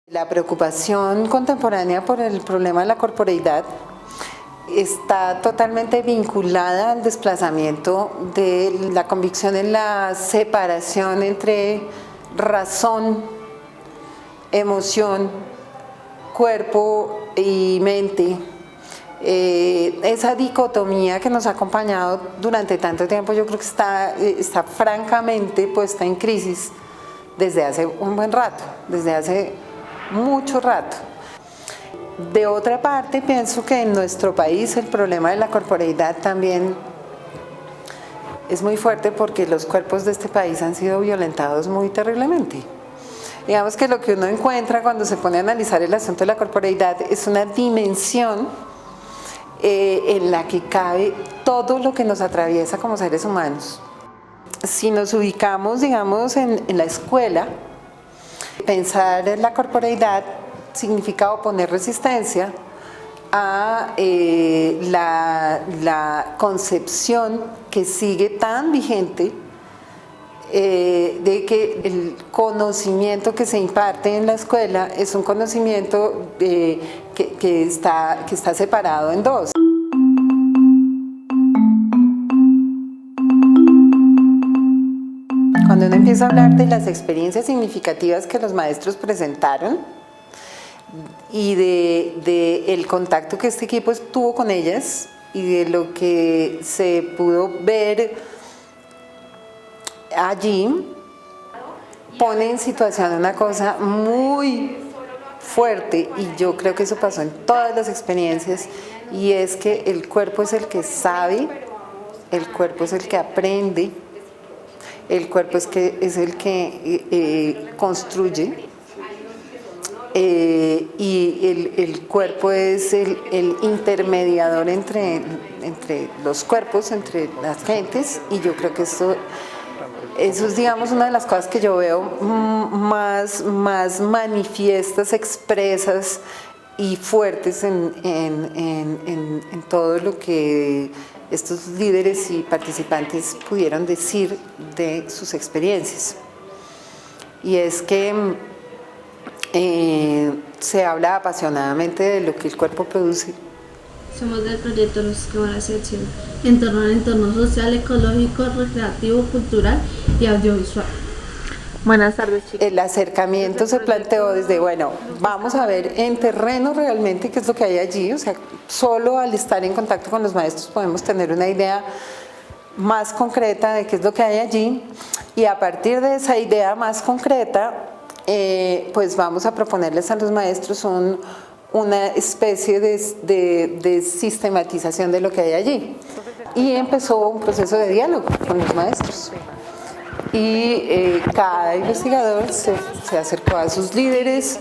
La preocupación contemporánea por el problema de la corporeidad está totalmente vinculada al desplazamiento de la convicción en la separación entre razón, emoción, cuerpo y mente. Esa dicotomía que nos ha acompañado durante tanto tiempo, yo creo que está francamente puesta en crisis desde hace un buen rato, desde hace mucho rato. De otra parte, pienso que en nuestro país el problema de la corporeidad también es muy fuerte porque los cuerpos de este país han sido violentados muy terriblemente. Digamos que lo que uno encuentra cuando se pone a analizar el asunto de la corporeidad es una dimensión en la que cabe todo lo que nos atraviesa como seres humanos. Si nos ubicamos, digamos, en la escuela, pensar en la corporeidad significa oponer resistencia a la concepción que sigue tan vigente de que el conocimiento que se imparte en la escuela es un conocimiento que está separado en dos. Cuando uno empieza a hablar de las experiencias significativas que los maestros presentaron y de el contacto que este equipo tuvo con ellas y de lo que se pudo ver allí, pone en situación una cosa muy fuerte, y yo creo que eso pasó en todas las experiencias, y es que el cuerpo es el que sabe, el cuerpo es el que aprende, el cuerpo es el que construye, y el cuerpo es el intermediador entre los cuerpos, entre las gentes, y yo creo que eso es, digamos, una de las cosas que yo veo más manifiestas, expresas y fuertes en todo lo que estos líderes y participantes pudieron decir de sus experiencias. Y es que se habla apasionadamente de lo que el cuerpo produce. Somos del proyecto Los Cámaras de Acción, en torno al entorno social, ecológico, recreativo, cultural y audiovisual. Buenas tardes, chicos. El acercamiento se planteó desde, bueno, vamos a ver en terreno realmente qué es lo que hay allí, o sea, solo al estar en contacto con los maestros podemos tener una idea más concreta de qué es lo que hay allí, y a partir de esa idea más concreta, pues vamos a proponerles a los maestros una especie de sistematización de lo que hay allí. Y empezó un proceso de diálogo con los maestros. Y cada investigador se acercó a sus líderes,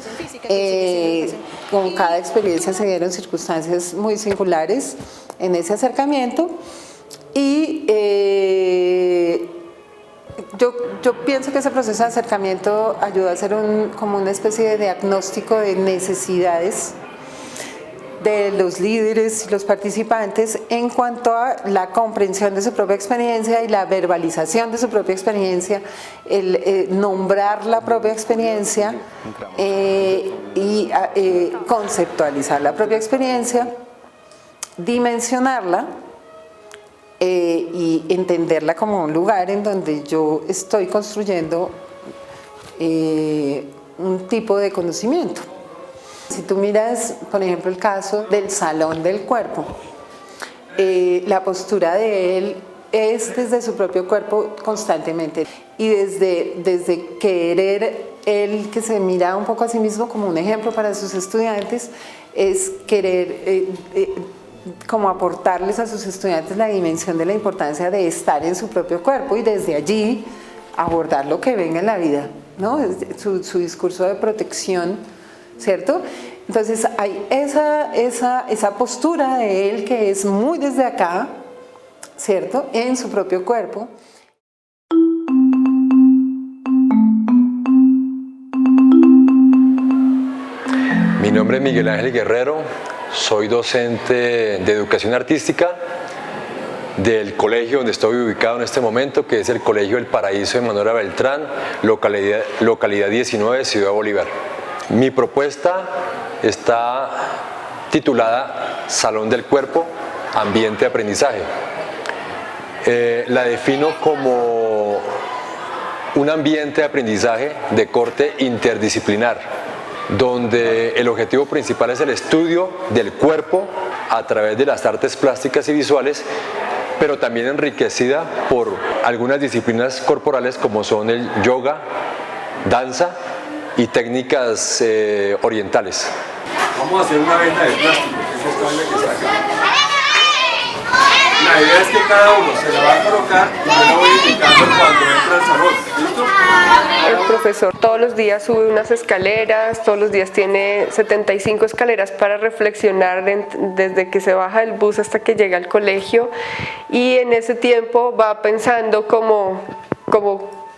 con cada experiencia se dieron circunstancias muy singulares en ese acercamiento, y yo pienso que ese proceso de acercamiento ayuda a hacer como una especie de diagnóstico de necesidades de los líderes y los participantes en cuanto a la comprensión de su propia experiencia y la verbalización de su propia experiencia, el nombrar la propia experiencia y conceptualizar la propia experiencia, dimensionarla y entenderla como un lugar en donde yo estoy construyendo un tipo de conocimiento. Si tú miras, por ejemplo, el caso del salón del cuerpo, la postura de él es desde su propio cuerpo constantemente, y desde querer, él que se mira un poco a sí mismo como un ejemplo para sus estudiantes, es querer como aportarles a sus estudiantes la dimensión de la importancia de estar en su propio cuerpo, y desde allí abordar lo que venga en la vida, ¿no? Su discurso de protección ¿cierto? Entonces hay esa postura de él que es muy desde acá, ¿cierto? En su propio cuerpo. Mi nombre es Miguel Ángel Guerrero, soy docente de educación artística del colegio donde estoy ubicado en este momento, que es el Colegio El Paraíso de Manuela Beltrán, localidad 19, Ciudad Bolívar. Mi propuesta está titulada Salón del Cuerpo, Ambiente de Aprendizaje. La defino como un ambiente de aprendizaje de corte interdisciplinar, donde el objetivo principal es el estudio del cuerpo a través de las artes plásticas y visuales, pero también enriquecida por algunas disciplinas corporales como son el yoga, danza y técnicas orientales. Vamos a hacer una venda de plástico, que es esta venda que está acá. La idea es que cada uno se la va a colocar y yo la voy indicando cuando entra al salón. ¿Listo? El profesor todos los días sube unas escaleras, todos los días tiene 75 escaleras para reflexionar desde que se baja del bus hasta que llega al colegio, y en ese tiempo va pensando como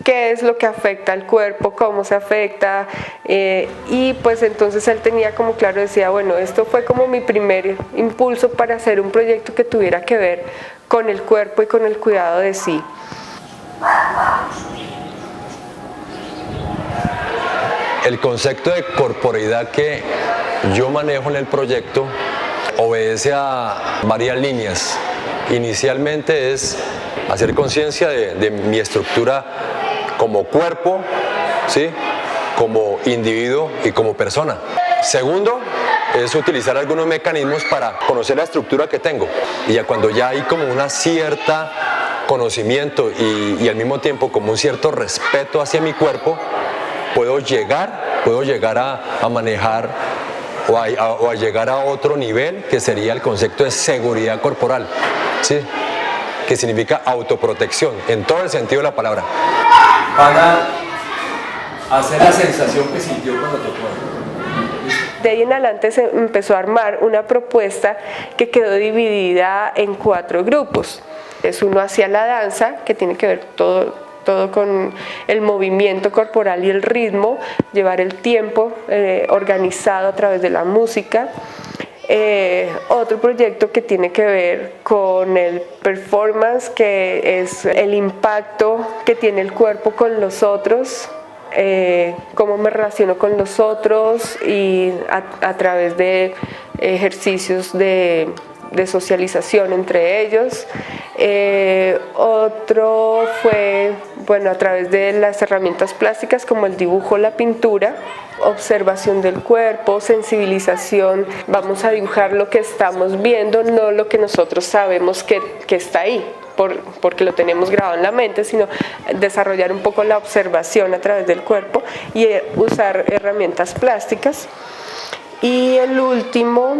qué es lo que afecta al cuerpo, cómo se afecta, y pues entonces él tenía como claro, decía, bueno, esto fue como mi primer impulso para hacer un proyecto que tuviera que ver con el cuerpo y con el cuidado de sí. El concepto de corporeidad que yo manejo en el proyecto obedece a varias líneas. Inicialmente es hacer conciencia de mi estructura como cuerpo, ¿sí? Como individuo y como persona. Segundo, es utilizar algunos mecanismos para conocer la estructura que tengo. Y ya cuando ya hay como una cierta conocimiento y al mismo tiempo como un cierto respeto hacia mi cuerpo, puedo llegar a manejar o a llegar a otro nivel, que sería el concepto de seguridad corporal, ¿sí? Que significa autoprotección, en todo el sentido de la palabra. Van a hacer la sensación que sintió cuando tocó. De ahí en adelante se empezó a armar una propuesta que quedó dividida en 4 grupos. Es uno hacia la danza, que tiene que ver todo con el movimiento corporal y el ritmo, llevar el tiempo organizado a través de la música. Otro proyecto que tiene que ver con el performance, que es el impacto que tiene el cuerpo con los otros, cómo me relaciono con los otros y a través de ejercicios de socialización entre ellos. Otro fue, bueno, a través de las herramientas plásticas como el dibujo, la pintura, observación del cuerpo, sensibilización. Vamos a dibujar lo que estamos viendo, no lo que nosotros sabemos que está ahí, porque lo tenemos grabado en la mente, sino desarrollar un poco la observación a través del cuerpo y usar herramientas plásticas. Y el último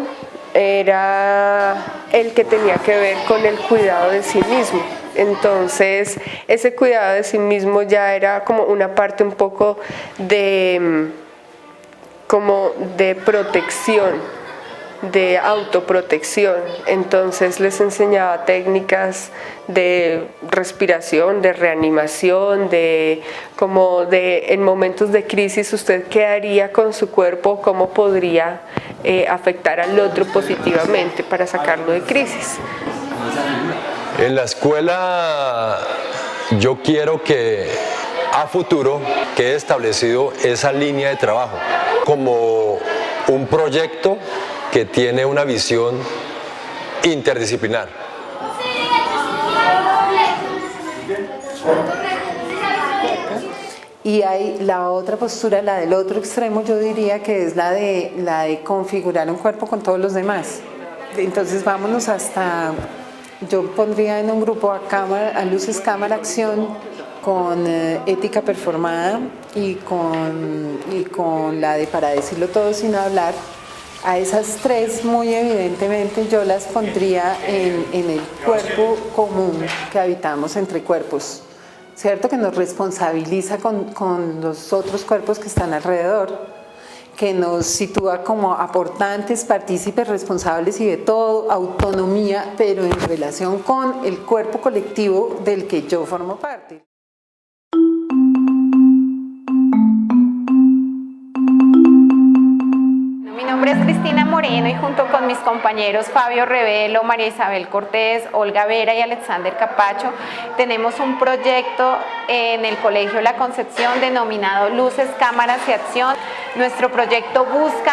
era el que tenía que ver con el cuidado de sí mismo. Entonces, ese cuidado de sí mismo ya era como una parte un poco de protección, de autoprotección. Entonces les enseñaba técnicas de respiración, de reanimación, en momentos de crisis usted qué haría con su cuerpo, cómo podría afectar al otro positivamente para sacarlo de crisis. En la escuela yo quiero que a futuro quede establecido esa línea de trabajo como un proyecto que tiene una visión interdisciplinar. Y hay la otra postura, la del otro extremo, yo diría que es la de configurar un cuerpo con todos los demás. Entonces vámonos hasta, yo pondría en un grupo a luces, cámara, acción, con ética performada y con la de para decirlo todo sin hablar. A esas 3 muy evidentemente yo las pondría en el cuerpo común que habitamos entre cuerpos, ¿cierto? Que nos responsabiliza con los otros cuerpos que están alrededor, que nos sitúa como aportantes, partícipes, responsables y de todo, autonomía, pero en relación con el cuerpo colectivo del que yo formo parte. Mi nombre es Cristina Moreno y junto con mis compañeros Fabio Revelo, María Isabel Cortés, Olga Vera y Alexander Capacho tenemos un proyecto en el Colegio La Concepción denominado Luces, Cámaras y Acción. Nuestro proyecto busca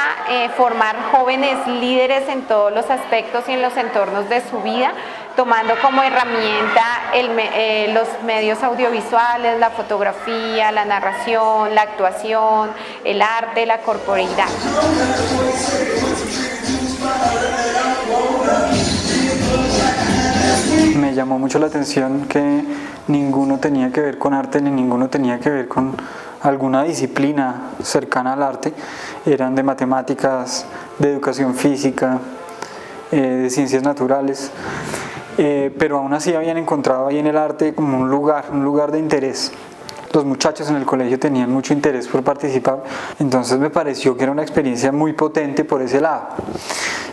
formar jóvenes líderes en todos los aspectos y en los entornos de su vida, tomando como herramienta los medios audiovisuales, la fotografía, la narración, la actuación, el arte, la corporeidad. Me llamó mucho la atención que ninguno tenía que ver con arte ni ninguno tenía que ver con alguna disciplina cercana al arte. Eran de matemáticas, de educación física, de ciencias naturales, pero aún así habían encontrado ahí en el arte como un lugar de interés. Los muchachos en el colegio tenían mucho interés por participar, entonces me pareció que era una experiencia muy potente por ese lado.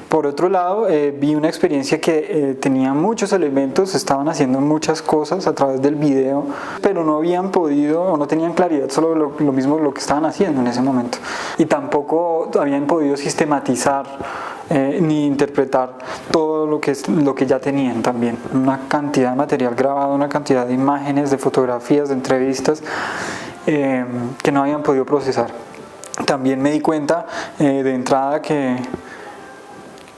Por otro lado, vi una experiencia que tenía muchos elementos, estaban haciendo muchas cosas a través del video, pero no habían podido o no tenían claridad sobre lo mismo lo que estaban haciendo en ese momento. Y tampoco habían podido sistematizar ni interpretar todo lo que ya tenían también. Una cantidad de material grabado, una cantidad de imágenes, de fotografías, de entrevistas que no habían podido procesar. También me di cuenta de entrada que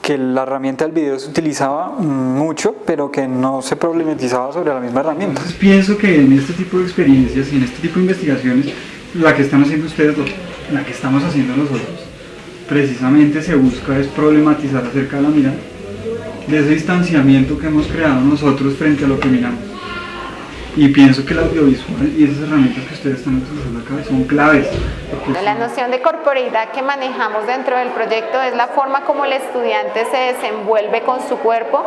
la herramienta del video se utilizaba mucho, pero que no se problematizaba sobre la misma herramienta. Entonces pienso que en este tipo de experiencias y en este tipo de investigaciones, la que están haciendo ustedes dos, la que estamos haciendo nosotros, precisamente se busca es problematizar acerca de la mirada, de ese distanciamiento que hemos creado nosotros frente a lo que miramos. Y pienso que el audiovisual y esas herramientas que ustedes están utilizando acá son claves. La noción de corporeidad que manejamos dentro del proyecto es la forma como el estudiante se desenvuelve con su cuerpo,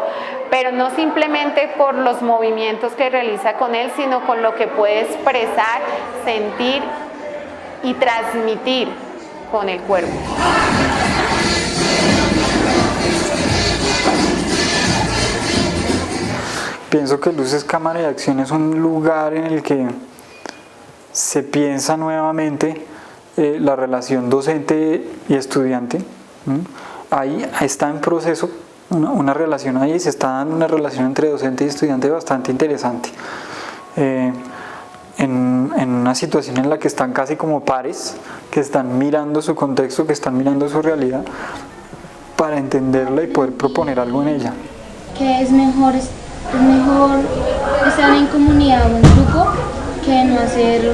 pero no simplemente por los movimientos que realiza con él, sino con lo que puede expresar, sentir y transmitir con el cuerpo. Pienso que Luces, Cámara y Acción es un lugar en el que se piensa nuevamente la relación docente y estudiante. Ahí está en proceso una relación ahí, se está dando una relación entre docente y estudiante bastante interesante. En una situación en la que están casi como pares, que están mirando su contexto, que están mirando su realidad para entenderla y poder proponer algo en ella. Que es mejor estar en comunidad o en grupo que no hacerlo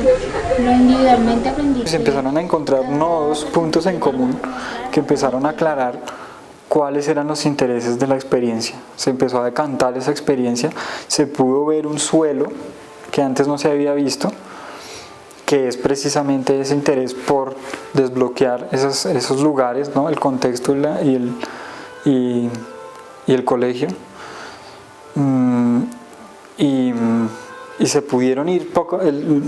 individualmente aprendiendo. Se empezaron a encontrar nodos, puntos en común que empezaron a aclarar cuáles eran los intereses de la experiencia. Se empezó a decantar esa experiencia, se pudo ver un suelo que antes no se había visto, que es precisamente ese interés por desbloquear esos lugares, ¿no? El contexto y el colegio. Y se pudieron ir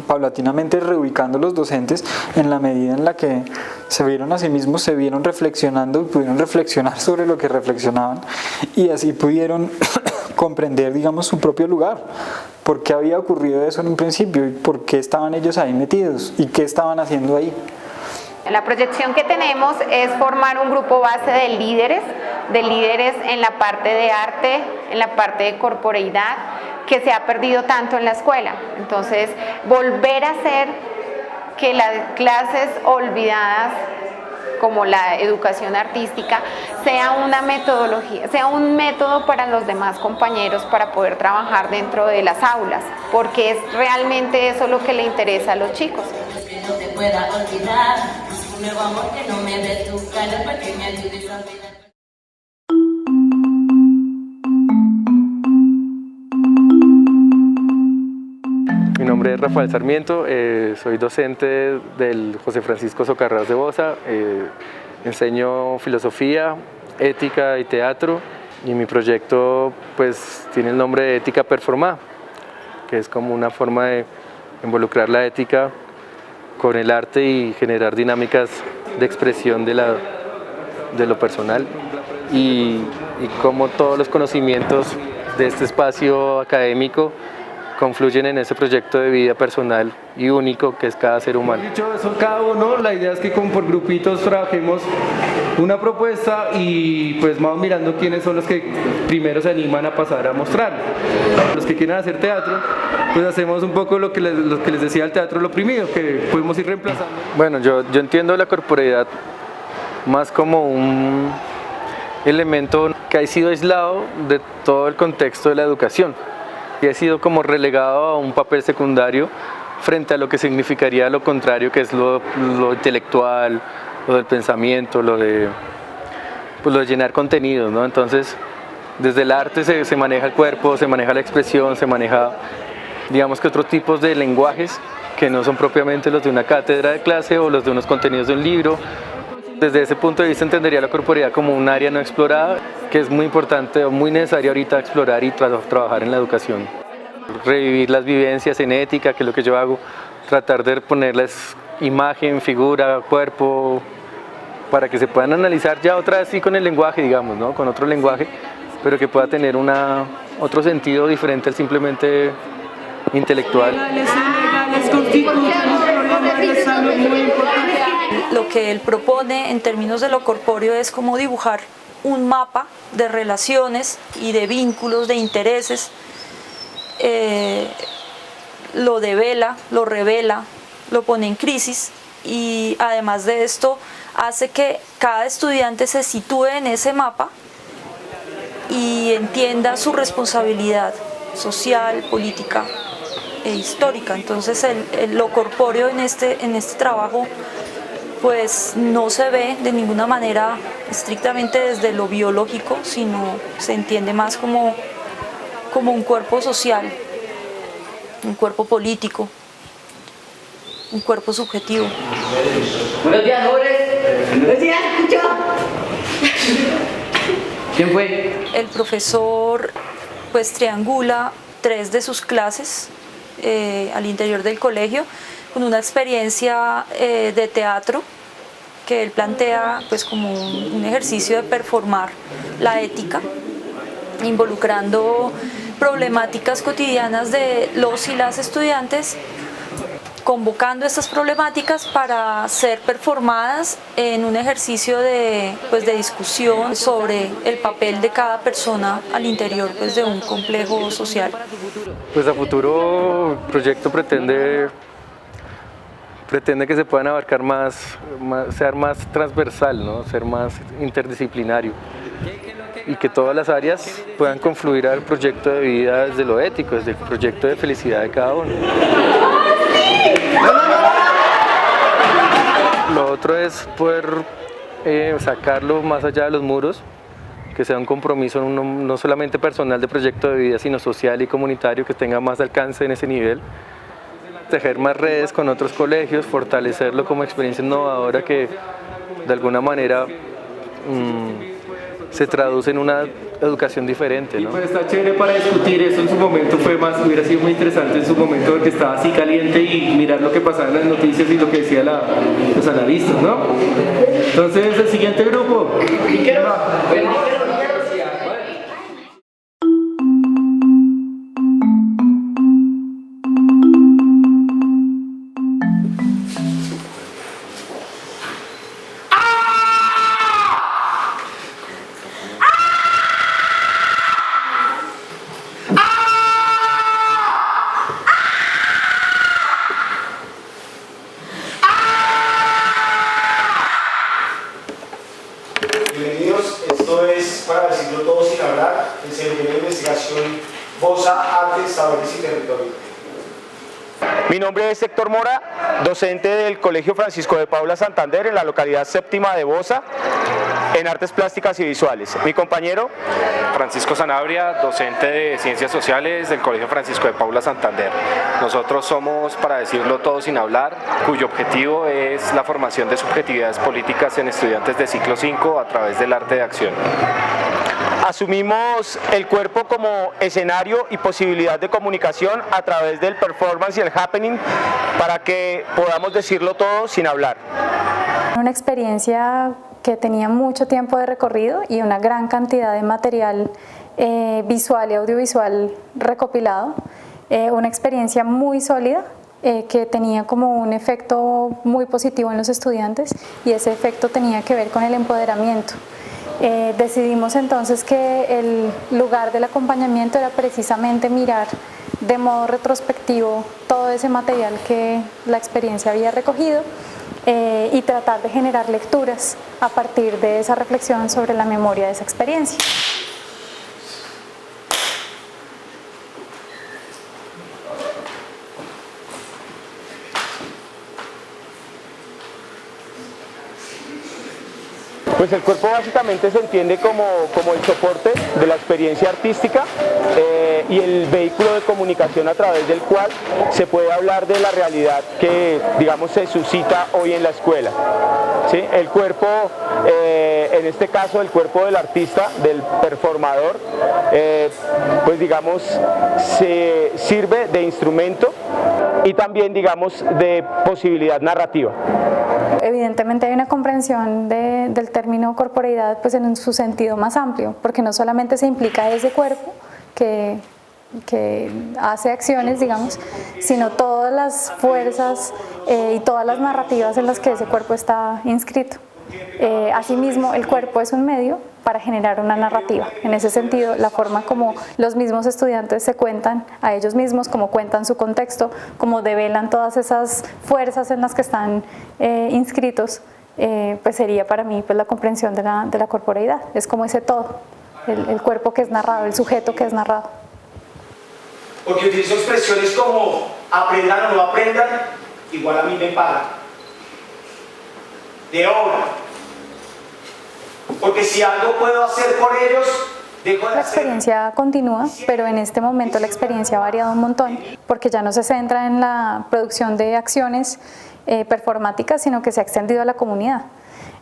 paulatinamente reubicando los docentes en la medida en la que se vieron a sí mismos, se vieron reflexionando y pudieron reflexionar sobre lo que reflexionaban y así pudieron comprender, digamos, su propio lugar. ¿Por qué había ocurrido eso en un principio? ¿Y por qué estaban ellos ahí metidos? ¿Y qué estaban haciendo ahí? La proyección que tenemos es formar un grupo base de líderes en la parte de arte, en la parte de corporeidad, que se ha perdido tanto en la escuela. Entonces, volver a hacer que las clases olvidadas, como la educación artística, sea una metodología, sea un método para los demás compañeros para poder trabajar dentro de las aulas, porque es realmente eso lo que le interesa a los chicos. Que no te pueda olvidar, un nuevo amor que no me reduzca, para que me ayudes a olvidar. Mi nombre es Rafael Sarmiento, soy docente del José Francisco Socarrás de Bosa, enseño filosofía, ética y teatro y mi proyecto pues tiene el nombre de Ética Performada, que es como una forma de involucrar la ética con el arte y generar dinámicas de expresión de lo personal y cómo todos los conocimientos de este espacio académico confluyen en ese proyecto de vida personal y único que es cada ser humano. Dicho eso, cada uno, la idea es que como por grupitos trabajemos una propuesta y pues vamos mirando quiénes son los que primero se animan a pasar a mostrar. Los que quieren hacer teatro, pues hacemos un poco lo que les decía el teatro lo oprimido, que podemos ir reemplazando. Bueno, yo entiendo la corporeidad más como un elemento que ha sido aislado de todo el contexto de la educación y ha sido como relegado a un papel secundario frente a lo que significaría lo contrario, que es lo intelectual, lo del pensamiento, lo de llenar contenidos, ¿no? Entonces, desde el arte se maneja el cuerpo, se maneja la expresión, se maneja, digamos que otros tipos de lenguajes que no son propiamente los de una cátedra de clase o los de unos contenidos de un libro. Desde ese punto de vista entendería la corporeidad como un área no explorada, que es muy importante o muy necesaria ahorita explorar y trabajar en la educación. Revivir las vivencias en ética, que es lo que yo hago, tratar de ponerles imagen, figura, cuerpo, para que se puedan analizar ya otra vez sí con el lenguaje, digamos, ¿no? Con otro lenguaje, pero que pueda tener otro sentido diferente al simplemente intelectual. Lo que él propone en términos de lo corpóreo es como dibujar un mapa de relaciones y de vínculos, de intereses. Lo devela, lo revela, lo pone en crisis y además de esto hace que cada estudiante se sitúe en ese mapa y entienda su responsabilidad social, política e histórica. Entonces lo corpóreo en este trabajo pues no se ve de ninguna manera estrictamente desde lo biológico, sino se entiende más como un cuerpo social, un cuerpo político, un cuerpo subjetivo. Buenos días, jóvenes. Buenos días, escucho. ¿Quién fue? El profesor pues triangula 3 de sus clases al interior del colegio con una experiencia de teatro que él plantea pues como un ejercicio de performar la ética, involucrando problemáticas cotidianas de los y las estudiantes, convocando estas problemáticas para ser performadas en un ejercicio de discusión sobre el papel de cada persona al interior pues, de un complejo social. Pues a futuro el proyecto pretende que se puedan abarcar ser más transversal, ¿no? Ser más interdisciplinario y que todas las áreas puedan confluir al proyecto de vida desde lo ético, desde el proyecto de felicidad de cada uno. Lo otro es poder sacarlo más allá de los muros, que sea un compromiso no solamente personal de proyecto de vida, sino social y comunitario, que tenga más alcance en ese nivel. Tejer más redes con otros colegios, fortalecerlo como experiencia innovadora que de alguna manera se traduce en una educación diferente, ¿no? Y pues está chévere para discutir eso en su momento, hubiera sido muy interesante en su momento porque estaba así caliente y mirar lo que pasaba en las noticias y lo que decían los analistas, ¿no? Entonces el siguiente grupo. Bienvenidos, esto es, para decirlo todo sin hablar, el Seminario de Investigación Bosa, Arte, Saberes y Territorio. Mi nombre es Héctor Mora, docente del Colegio Francisco de Paula Santander en la localidad séptima de Bosa, en Artes Plásticas y Visuales. Mi compañero Francisco Sanabria, docente de Ciencias Sociales del Colegio Francisco de Paula Santander. Nosotros somos, para decirlo todo sin hablar, cuyo objetivo es la formación de subjetividades políticas en estudiantes de ciclo 5 a través del arte de acción. asumimos el cuerpo como escenario y posibilidad de comunicación a través del performance y el happening para que podamos decirlo todo sin hablar. Una experiencia que tenía mucho tiempo de recorrido y una gran cantidad de material visual y audiovisual recopilado, una experiencia muy sólida que tenía como un efecto muy positivo en los estudiantes y ese efecto tenía que ver con el empoderamiento. Decidimos entonces que el lugar del acompañamiento era precisamente mirar de modo retrospectivo todo ese material que la experiencia había recogido y tratar de generar lecturas a partir de esa reflexión sobre la memoria de esa experiencia. Pues el cuerpo básicamente se entiende como el soporte de la experiencia artística y el vehículo de comunicación a través del cual se puede hablar de la realidad que, digamos, se suscita hoy en la escuela. ¿Sí? El cuerpo, en este caso el cuerpo del artista, del performador, pues digamos, se sirve de instrumento y también, digamos, de posibilidad narrativa. Evidentemente hay una comprensión del término corporeidad pues en su sentido más amplio, porque no solamente se implica ese cuerpo que hace acciones, digamos, sino todas las fuerzas y todas las narrativas en las que ese cuerpo está inscrito. Asimismo, el cuerpo es un medio para generar una narrativa. En ese sentido, la forma como los mismos estudiantes se cuentan a ellos mismos, como cuentan su contexto, como develan todas esas fuerzas en las que están inscritos, pues sería para mí pues la comprensión de la corporeidad. Es como ese todo, el cuerpo que es narrado, el sujeto que es narrado. Porque utilizo expresiones como aprendan o no aprendan, igual a mí me pagan. De obra. Porque si algo puedo hacer por ellos, dejo de La hacer. experiencia continúa, pero en este momento la experiencia ha variado un montón, porque ya no se centra en la producción de acciones performáticas, sino que se ha extendido a la comunidad.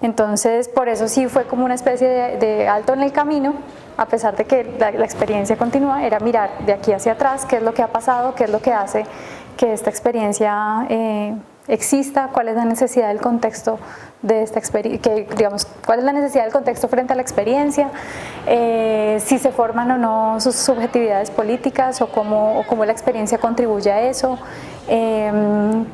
Entonces, por eso sí fue como una especie de alto en el camino, a pesar de que la experiencia continúa, era mirar de aquí hacia atrás qué es lo que ha pasado, qué es lo que hace que esta experiencia exista, cuál es la necesidad del contexto de esta experiencia, digamos, cuál es la necesidad del contexto frente a la experiencia, si se forman o no sus subjetividades políticas o cómo la experiencia contribuye a eso,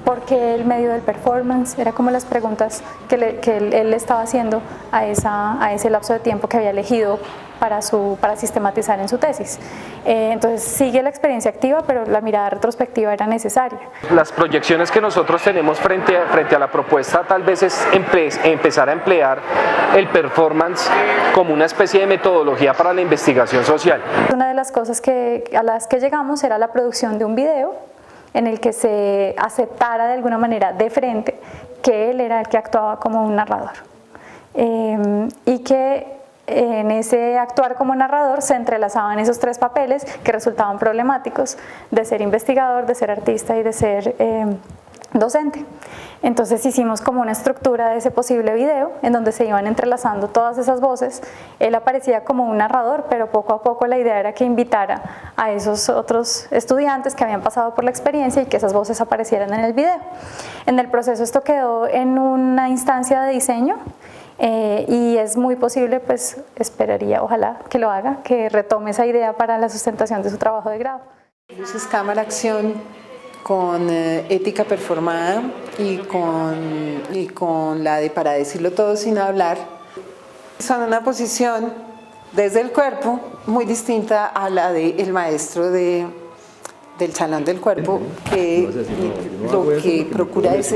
por qué el medio del performance, era como las preguntas que él estaba haciendo a ese lapso de tiempo que había elegido para sistematizar en su tesis. Entonces sigue la experiencia activa, pero la mirada retrospectiva era necesaria. Las proyecciones que nosotros tenemos frente a la propuesta tal vez es empezar a emplear el performance como una especie de metodología para la investigación social. Una de las cosas a las que llegamos era la producción de un video en el que se aceptara de alguna manera de frente que él era el que actuaba como un narrador y que en ese actuar como narrador se entrelazaban esos tres papeles que resultaban problemáticos, de ser investigador, de ser artista y de ser docente. Entonces hicimos como una estructura de ese posible video en donde se iban entrelazando todas esas voces. Él aparecía como un narrador, pero poco a poco la idea era que invitara a esos otros estudiantes que habían pasado por la experiencia y que esas voces aparecieran en el video. En el proceso esto quedó en una instancia de diseño y es muy posible, pues esperaría, ojalá que lo haga, que retome esa idea para la sustentación de su trabajo de grado. Luces, cámara, acción, con ética performada y con la de para decirlo todo sin hablar. Son una posición desde el cuerpo muy distinta a la del maestro del salón del cuerpo, que lo que procura es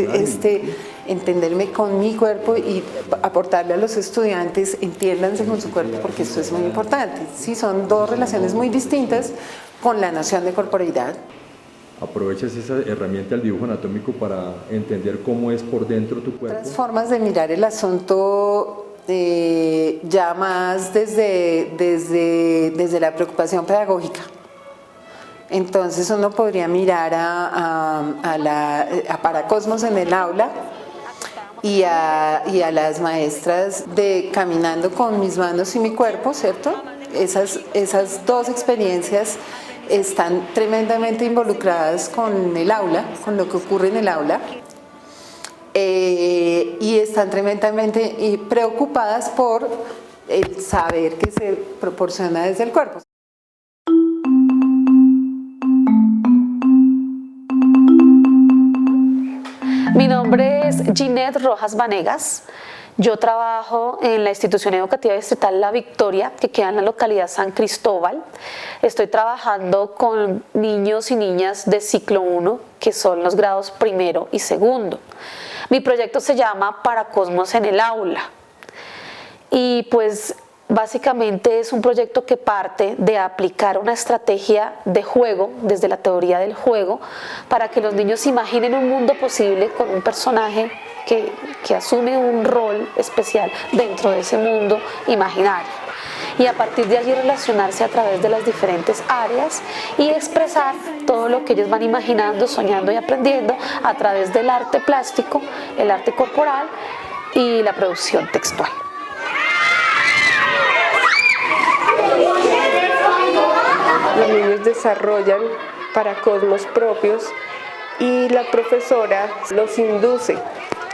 entenderme con mi cuerpo y aportarle a los estudiantes, entiéndanse con su cuerpo, porque esto es muy importante. Sí, son dos relaciones muy distintas con la noción de corporeidad. Aprovechas esa herramienta del dibujo anatómico para entender cómo es por dentro tu cuerpo. Otras formas de mirar el asunto ya más desde la preocupación pedagógica. Entonces uno podría mirar a Paracosmos en el aula y a las maestras de caminando con mis manos y mi cuerpo, ¿cierto? esas dos experiencias están tremendamente involucradas con el aula, con lo que ocurre en el aula, y están tremendamente preocupadas por el saber que se proporciona desde el cuerpo. Mi nombre es Ginette Rojas Vanegas. Yo trabajo en la institución educativa distrital La Victoria, que queda en la localidad San Cristóbal. Estoy trabajando con niños y niñas de ciclo 1, que son los grados primero y segundo. Mi proyecto se llama Paracosmos en el aula. Y pues básicamente es un proyecto que parte de aplicar una estrategia de juego, desde la teoría del juego, para que los niños imaginen un mundo posible con un personaje que asume un rol especial dentro de ese mundo imaginario. Y a partir de allí relacionarse a través de las diferentes áreas y expresar todo lo que ellos van imaginando, soñando y aprendiendo a través del arte plástico, el arte corporal y la producción textual. Los niños desarrollan paracosmos propios y la profesora los induce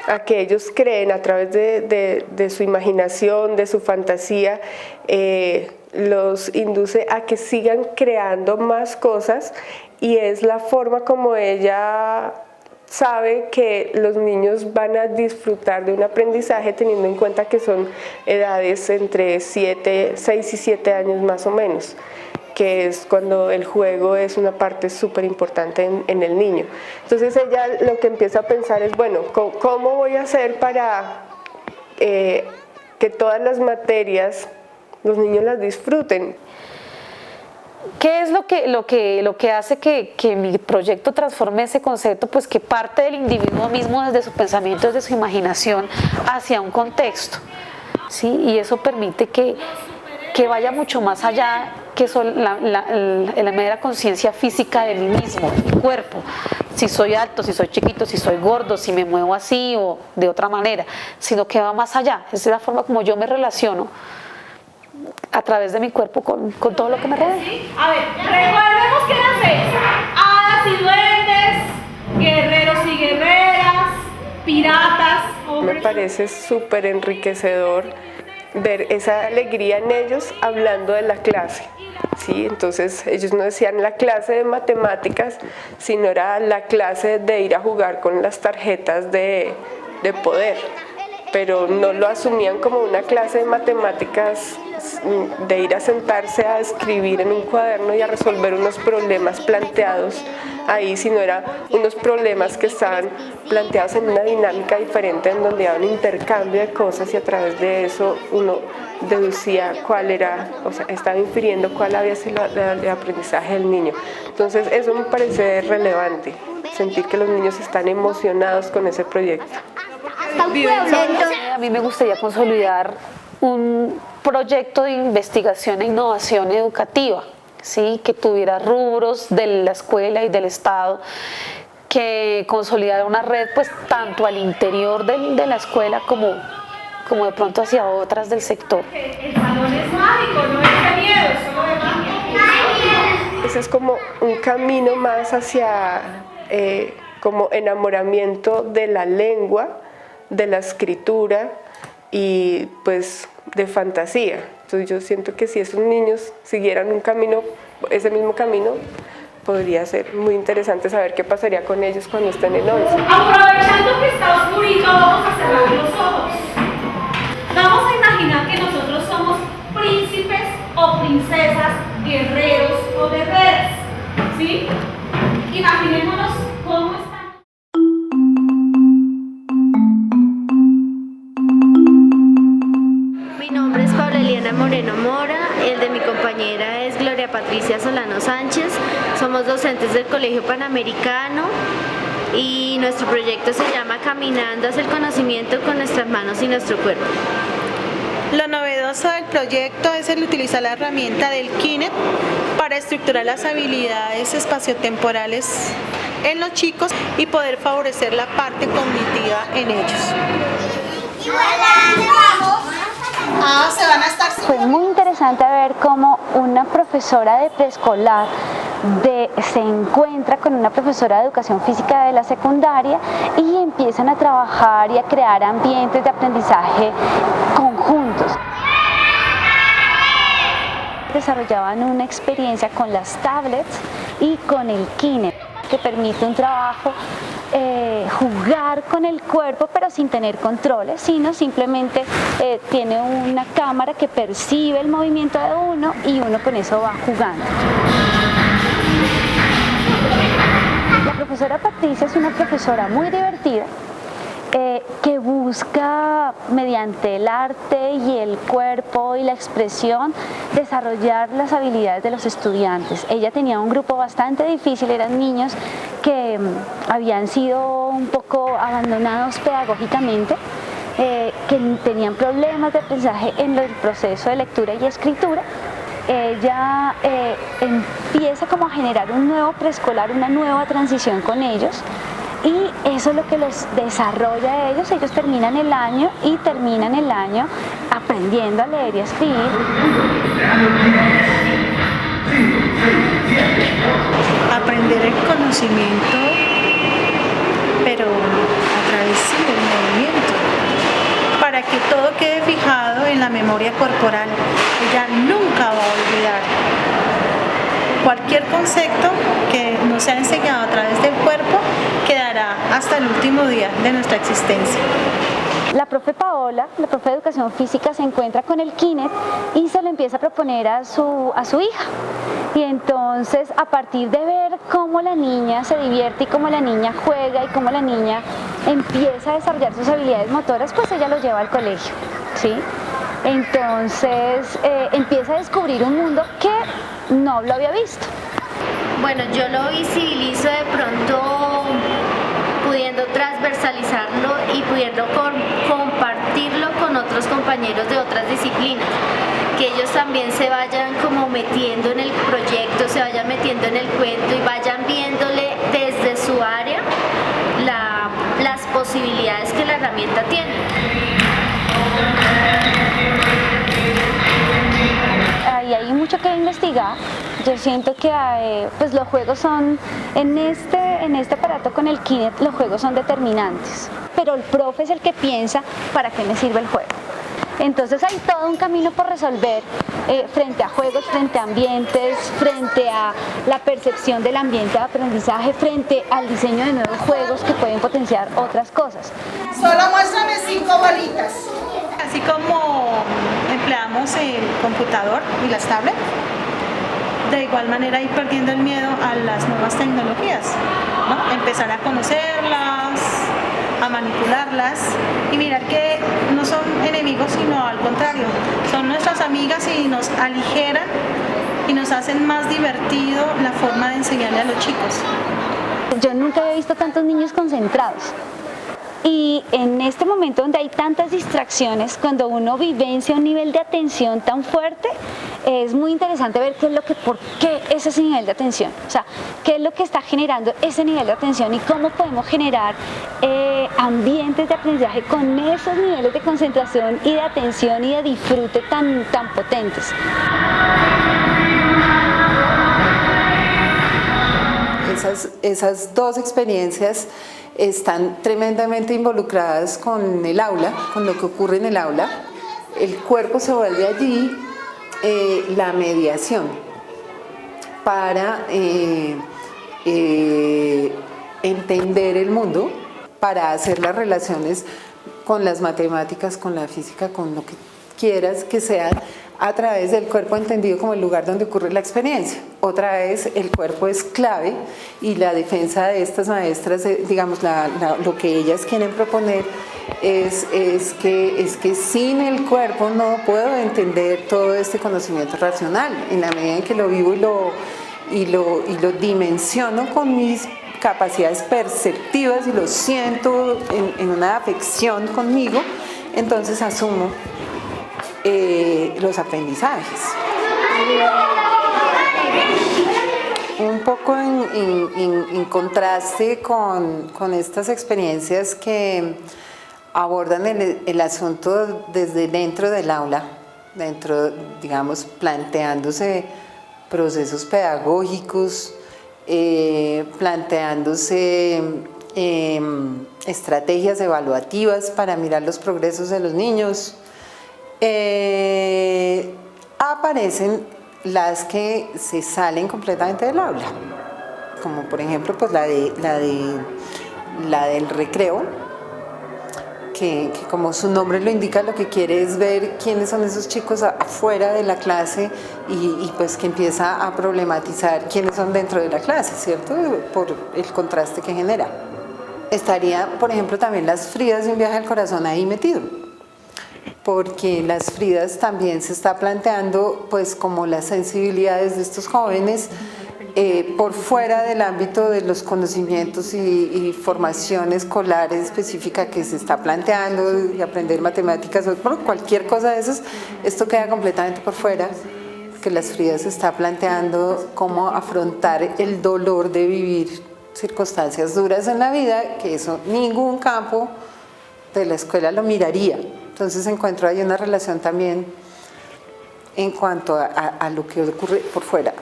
a que ellos creen a través de su imaginación, de su fantasía, los induce a que sigan creando más cosas, y es la forma como ella sabe que los niños van a disfrutar de un aprendizaje, teniendo en cuenta que son edades entre 6 y 7 años más o menos, que es cuando el juego es una parte súper importante en el niño. Entonces ella lo que empieza a pensar es, bueno, ¿cómo voy a hacer para que todas las materias los niños las disfruten? ¿Qué es lo que hace que mi proyecto transforme ese concepto? Pues que parte del individuo mismo, desde su pensamiento, desde su imaginación, hacia un contexto, ¿sí? Y eso permite que vaya mucho más allá que la mera conciencia física de mí mismo, de mi cuerpo. Si soy alto, si soy chiquito, si soy gordo, si me muevo así o de otra manera, sino que va más allá. Esa es la forma como yo me relaciono a través de mi cuerpo con todo lo que me rodea. A ver, recordemos que eran 6: hadas y duendes, guerreros y guerreras, piratas. Me parece súper enriquecedor ver esa alegría en ellos hablando de la clase, ¿sí? Entonces ellos no decían la clase de matemáticas, sino era la clase de ir a jugar con las tarjetas de poder, pero no lo asumían como una clase de matemáticas, de ir a sentarse a escribir en un cuaderno y a resolver unos problemas planteados ahí, sino eran unos problemas que estaban planteados en una dinámica diferente, en donde había un intercambio de cosas, y a través de eso uno deducía cuál era, o sea, estaba infiriendo cuál había sido el aprendizaje del niño. Entonces eso me parece relevante, sentir que los niños están emocionados con ese proyecto. A mí me gustaría consolidar un proyecto de investigación e innovación educativa, ¿sí? Que tuviera rubros de la escuela y del Estado, que consolidara una red pues tanto al interior de la escuela como de pronto hacia otras del sector. El salón es mágico, no es de miedo, es solo de magia. Ese es como un camino más hacia como enamoramiento de la lengua, de la escritura y pues de fantasía. Entonces yo siento que si esos niños siguieran un camino, ese mismo camino, podría ser muy interesante saber qué pasaría con ellos cuando estén en 11. Aprovechando que está oscurito, vamos a cerrar los ojos. Vamos a imaginar que nosotros somos príncipes o princesas, guerreros o guerreras, ¿sí? Imaginémonos cómo están. Mi nombre es Paula Eliana Moreno Mora, el de mi compañera es Gloria Patricia Solano Sánchez. Somos docentes del Colegio Panamericano y nuestro proyecto se llama Caminando hacia el conocimiento con nuestras manos y nuestro cuerpo. Lo novedoso del proyecto es el utilizar la herramienta del Kinect para estructurar las habilidades espaciotemporales en los chicos y poder favorecer la parte cognitiva en ellos. Se van a estar fue muy interesante ver cómo una profesora de preescolar se encuentra con una profesora de educación física de la secundaria y empiezan a trabajar y a crear ambientes de aprendizaje conjuntos. Desarrollaban una experiencia con las tablets y con el Kinect, que permite un trabajo, jugar con el cuerpo pero sin tener controles, sino simplemente tiene una cámara que percibe el movimiento de uno y uno con eso va jugando. La profesora Patricia es una profesora muy divertida, que busca mediante el arte y el cuerpo y la expresión desarrollar las habilidades de los estudiantes. Ella tenía un grupo bastante difícil, eran niños que habían sido un poco abandonados pedagógicamente, que tenían problemas de aprendizaje en el proceso de lectura y escritura. Ella empieza como a generar un nuevo preescolar, una nueva transición con ellos, y eso es lo que los desarrolla a ellos. Ellos terminan el año aprendiendo a leer y a escribir. Aprender el conocimiento, pero a través del movimiento, para que todo quede fijado en la memoria corporal. Ella nunca va a olvidar cualquier concepto que nos sea enseñado a través del cuerpo, quedará hasta el último día de nuestra existencia. La profe Paola, la profe de educación física, se encuentra con el Kinect y se lo empieza a proponer a su hija. Y entonces, a partir de ver cómo la niña se divierte y cómo la niña juega y cómo la niña empieza a desarrollar sus habilidades motoras, pues ella lo lleva al colegio, ¿sí? Entonces empieza a descubrir un mundo que no lo había visto. Bueno, yo lo visibilizo de pronto pudiendo transversalizarlo y pudiendo compartirlo con otros compañeros de otras disciplinas, que ellos también se vayan como metiendo en el proyecto, se vayan metiendo en el cuento y vayan viéndole desde su área las posibilidades que la herramienta tiene. Ahí hay mucho que investigar. Yo siento que pues los juegos son, en este aparato con el Kinect, los juegos son determinantes, pero el profe es el que piensa para qué me sirve el juego. Entonces hay todo un camino por resolver frente a juegos, frente a ambientes, frente a la percepción del ambiente de aprendizaje, frente al diseño de nuevos juegos que pueden potenciar otras cosas. Solo muéstrame 5 bolitas. Así como empleamos el computador y las tablets, de igual manera ir perdiendo el miedo a las nuevas tecnologías, ¿no? Empezar a conocerlas, a manipularlas y mirar que no son enemigos, sino al contrario, son nuestras amigas y nos aligeran y nos hacen más divertido la forma de enseñarle a los chicos. Yo nunca había visto tantos niños concentrados. Y en este momento donde hay tantas distracciones, cuando uno vivencia un nivel de atención tan fuerte, es muy interesante ver por qué es ese nivel de atención, o sea, qué es lo que está generando ese nivel de atención y cómo podemos generar ambientes de aprendizaje con esos niveles de concentración y de atención y de disfrute tan potentes. Esas dos experiencias están tremendamente involucradas con el aula, con lo que ocurre en el aula. El cuerpo se vuelve allí la mediación para entender el mundo, para hacer las relaciones con las matemáticas, con la física, con lo que quieras que sea, a través del cuerpo entendido como el lugar donde ocurre la experiencia. Otra vez, el cuerpo es clave y la defensa de estas maestras, digamos, lo que ellas quieren proponer es que sin el cuerpo no puedo entender todo este conocimiento racional. En la medida en que lo vivo y lo dimensiono con mis capacidades perceptivas y lo siento en una afección conmigo, entonces asumo los aprendizajes. Un poco en contraste con estas experiencias que abordan el asunto desde dentro del aula, dentro, digamos, planteándose procesos pedagógicos, planteándose estrategias evaluativas para mirar los progresos de los niños. Aparecen las que se salen completamente del aula, como por ejemplo pues la del recreo, que como su nombre lo indica, lo que quiere es ver quiénes son esos chicos afuera de la clase y pues que empieza a problematizar quiénes son dentro de la clase, ¿cierto? Por el contraste que genera. Estaría, por ejemplo, también Las Fridas de un viaje al corazón ahí metido, porque Las Fridas también se está planteando pues como las sensibilidades de estos jóvenes por fuera del ámbito de los conocimientos y formación escolar específica que se está planteando, y aprender matemáticas o cualquier cosa de esas. Esto queda completamente por fuera, que Las Fridas se está planteando cómo afrontar el dolor de vivir circunstancias duras en la vida, que eso ningún campo de la escuela lo miraría. Entonces encuentro ahí una relación también en cuanto a lo que ocurre por fuera.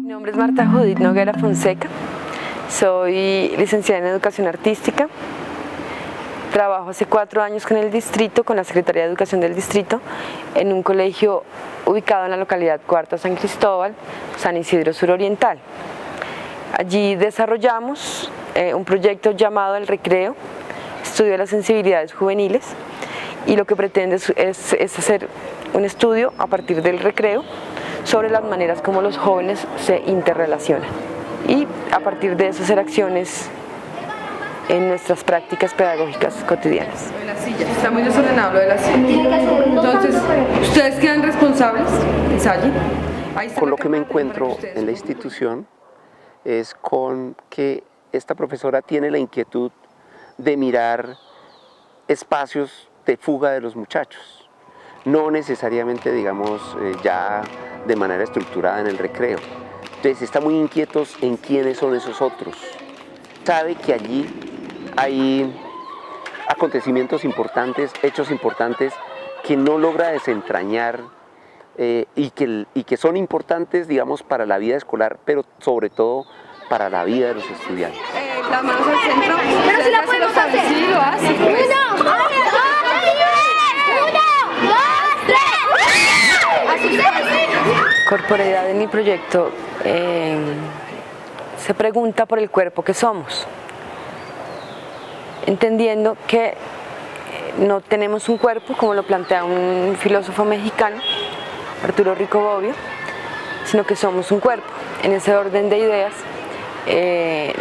Mi nombre es Marta Judith Noguera Fonseca, soy licenciada en Educación Artística, trabajo hace 4 años con el distrito, con la Secretaría de Educación del distrito, en un colegio ubicado en la localidad Cuarta San Cristóbal, San Isidro Suroriental. Allí desarrollamos un proyecto llamado El Recreo, estudio de las sensibilidades juveniles, y lo que pretende es hacer un estudio a partir del recreo sobre las maneras como los jóvenes se interrelacionan y a partir de eso hacer acciones en nuestras prácticas pedagógicas cotidianas. La silla, está muy desordenado lo de la silla. Entonces, ¿ustedes quedan responsables? Con lo que me encuentro en la institución es con que esta profesora tiene la inquietud de mirar espacios de fuga de los muchachos, no necesariamente, digamos, ya de manera estructurada en el recreo. Entonces está muy inquietos en quiénes son esos otros. Sabe que allí hay acontecimientos importantes, hechos importantes que no logra desentrañar y que son importantes, digamos, para la vida escolar, pero sobre todo para la vida de los estudiantes. Las manos al centro. Pero si la podemos hacer. Sí, lo hace. Pues. Corporeidad en mi proyecto se pregunta por el cuerpo que somos, entendiendo que no tenemos un cuerpo como lo plantea un filósofo mexicano, Arturo Rico Bobbio, sino que somos un cuerpo. En ese orden de ideas,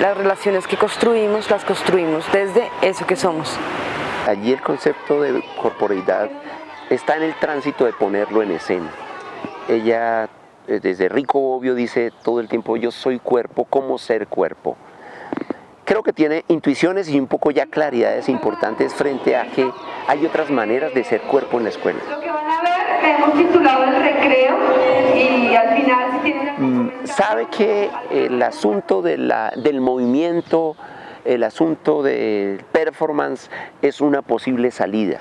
las relaciones que construimos, las construimos desde eso que somos. Allí el concepto de corporeidad está en el tránsito de ponerlo en escena. Ella, desde Rico Bobbio, dice todo el tiempo: yo soy cuerpo, ¿cómo ser cuerpo? Creo que tiene intuiciones y un poco ya claridades importantes frente a que hay otras maneras de ser cuerpo en la escuela. Lo que van a ver, hemos titulado El Recreo y al final si tienen... Sabe que el asunto del movimiento, el asunto del performance es una posible salida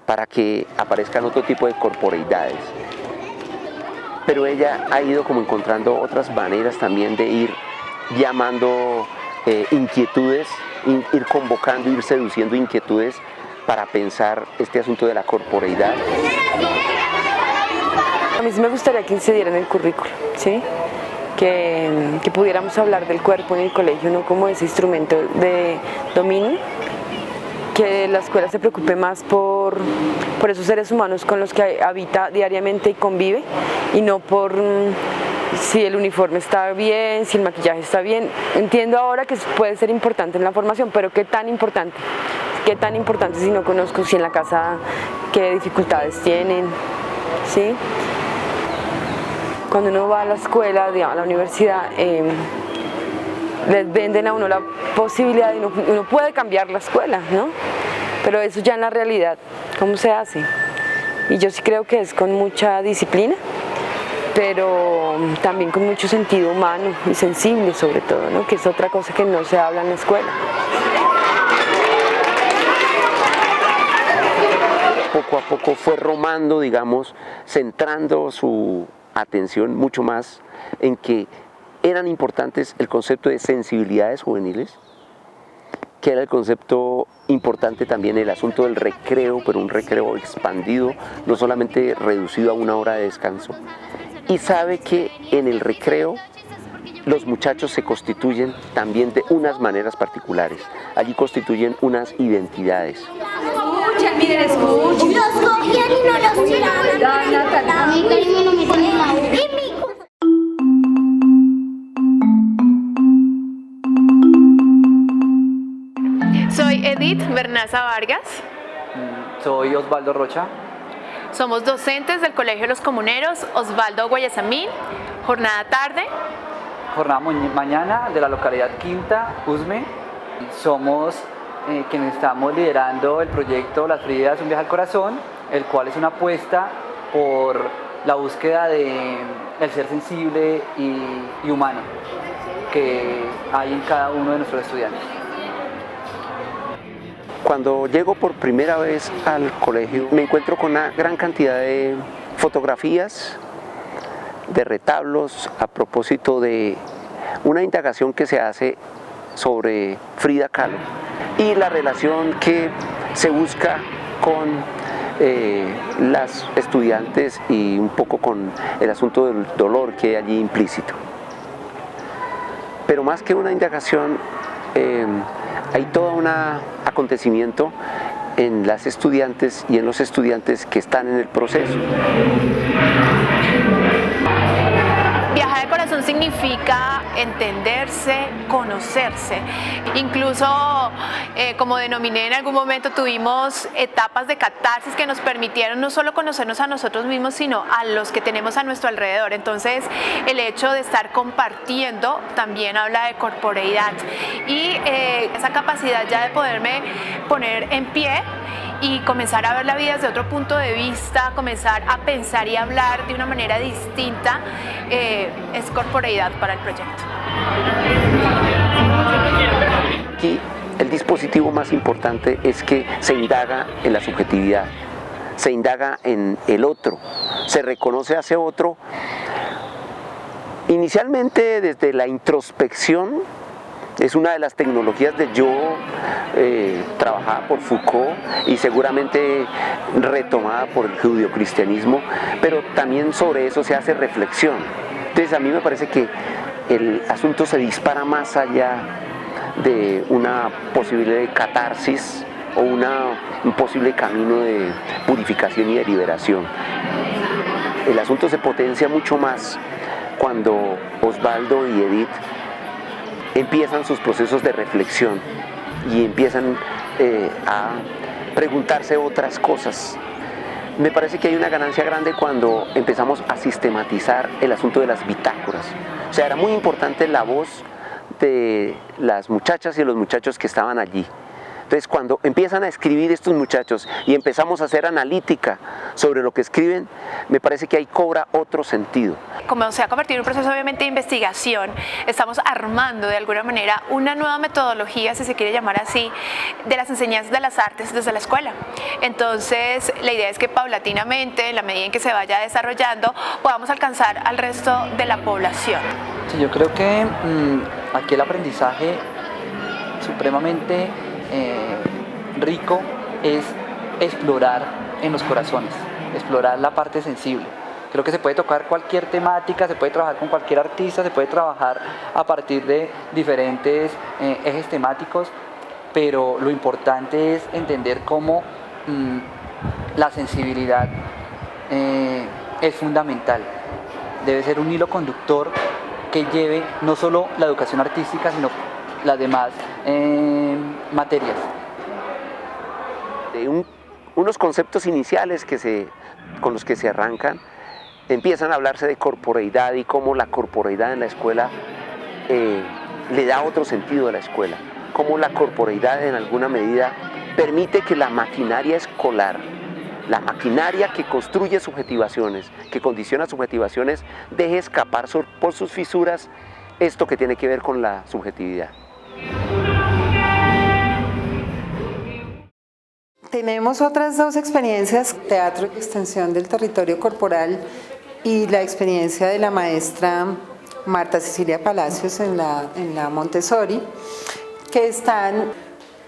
para que aparezcan otro tipo de corporeidades. Pero ella ha ido como encontrando otras maneras también de ir llamando inquietudes, ir convocando, ir seduciendo inquietudes para pensar este asunto de la corporeidad. A mí sí me gustaría que incidiera en el currículo, ¿sí? Que pudiéramos hablar del cuerpo en el colegio, no como ese instrumento de dominio, que la escuela se preocupe más por esos seres humanos con los que habita diariamente y convive, y no por si el uniforme está bien, si el maquillaje está bien. Entiendo ahora que puede ser importante en la formación, pero ¿qué tan importante? ¿Qué tan importante si no conozco, si en la casa qué dificultades tienen? ¿Sí? Cuando uno va a la escuela, digamos, a la universidad, les venden a uno la posibilidad y uno puede cambiar la escuela, ¿no? Pero eso ya en la realidad, ¿cómo se hace? Y yo sí creo que es con mucha disciplina, pero también con mucho sentido humano y sensible sobre todo, ¿no? Que es otra cosa que no se habla en la escuela. poco a poco fue romando, digamos, centrando su atención mucho más en que eran importantes el concepto de sensibilidades juveniles, que era el concepto importante también el asunto del recreo, pero un recreo expandido, no solamente reducido a 1 hora de descanso. Y sabe que en el recreo los muchachos se constituyen también de unas maneras particulares. Allí constituyen unas identidades. Escuchen, miren, escuchen. Los cogían y no los tiraban. A mí cariño no me tiene la Soy Edith Bernaza Vargas. Soy Osvaldo Rocha. Somos docentes del Colegio de los Comuneros Osvaldo Guayasamín. Jornada tarde. Jornada mañana de la localidad Quinta, Usme. Somos quienes estamos liderando el proyecto Las Fridas, un viaje al corazón, el cual es una apuesta por la búsqueda del ser sensible y humano que hay en cada uno de nuestros estudiantes. Cuando llego por primera vez al colegio me encuentro con una gran cantidad de fotografías, de retablos a propósito de una indagación que se hace sobre Frida Kahlo y la relación que se busca con las estudiantes y un poco con el asunto del dolor que hay allí implícito. Pero más que una indagación, hay todo un acontecimiento en las estudiantes y en los estudiantes que están en el proceso. Viajar al corazón significa entenderse, conocerse. Incluso, como denominé en algún momento, tuvimos etapas de catarsis que nos permitieron no solo conocernos a nosotros mismos, sino a los que tenemos a nuestro alrededor. Entonces, el hecho de estar compartiendo también habla de corporeidad y esa capacidad ya de poderme poner en pie y comenzar a ver la vida desde otro punto de vista, comenzar a pensar y hablar de una manera distinta, es corporeidad para el proyecto. Aquí el dispositivo más importante es que se indaga en la subjetividad, se indaga en el otro, se reconoce a ese otro, inicialmente desde la introspección. Es una de las tecnologías de yo, trabajada por Foucault y seguramente retomada por el judeocristianismo, pero también sobre eso se hace reflexión. Entonces a mí me parece que el asunto se dispara más allá de una posible catarsis o un posible camino de purificación y de liberación. El asunto se potencia mucho más cuando Osvaldo y Edith empiezan sus procesos de reflexión y empiezan a preguntarse otras cosas. Me parece que hay una ganancia grande cuando empezamos a sistematizar el asunto de las bitácoras. O sea, era muy importante la voz de las muchachas y los muchachos que estaban allí. Entonces, cuando empiezan a escribir estos muchachos y empezamos a hacer analítica sobre lo que escriben, me parece que ahí cobra otro sentido. Como se ha convertido en un proceso obviamente de investigación, estamos armando de alguna manera una nueva metodología, si se quiere llamar así, de las enseñanzas de las artes desde la escuela. Entonces, la idea es que paulatinamente, en la medida en que se vaya desarrollando, podamos alcanzar al resto de la población. Sí, yo creo que aquí el aprendizaje supremamente rico es explorar en los corazones, explorar la parte sensible. Creo que se puede tocar cualquier temática, se puede trabajar con cualquier artista, se puede trabajar a partir de diferentes ejes temáticos, pero lo importante es entender cómo la sensibilidad es fundamental. Debe ser un hilo conductor que lleve no solo la educación artística, sino las demás materias. De unos conceptos iniciales con los que se arrancan, empiezan a hablarse de corporeidad y cómo la corporeidad en la escuela le da otro sentido a la escuela, cómo la corporeidad en alguna medida permite que la maquinaria escolar, la maquinaria que construye subjetivaciones, que condiciona subjetivaciones, deje escapar por sus fisuras esto que tiene que ver con la subjetividad. Tenemos otras dos experiencias, teatro y extensión del territorio corporal y la experiencia de la maestra Marta Cecilia Palacios en la Montessori, que están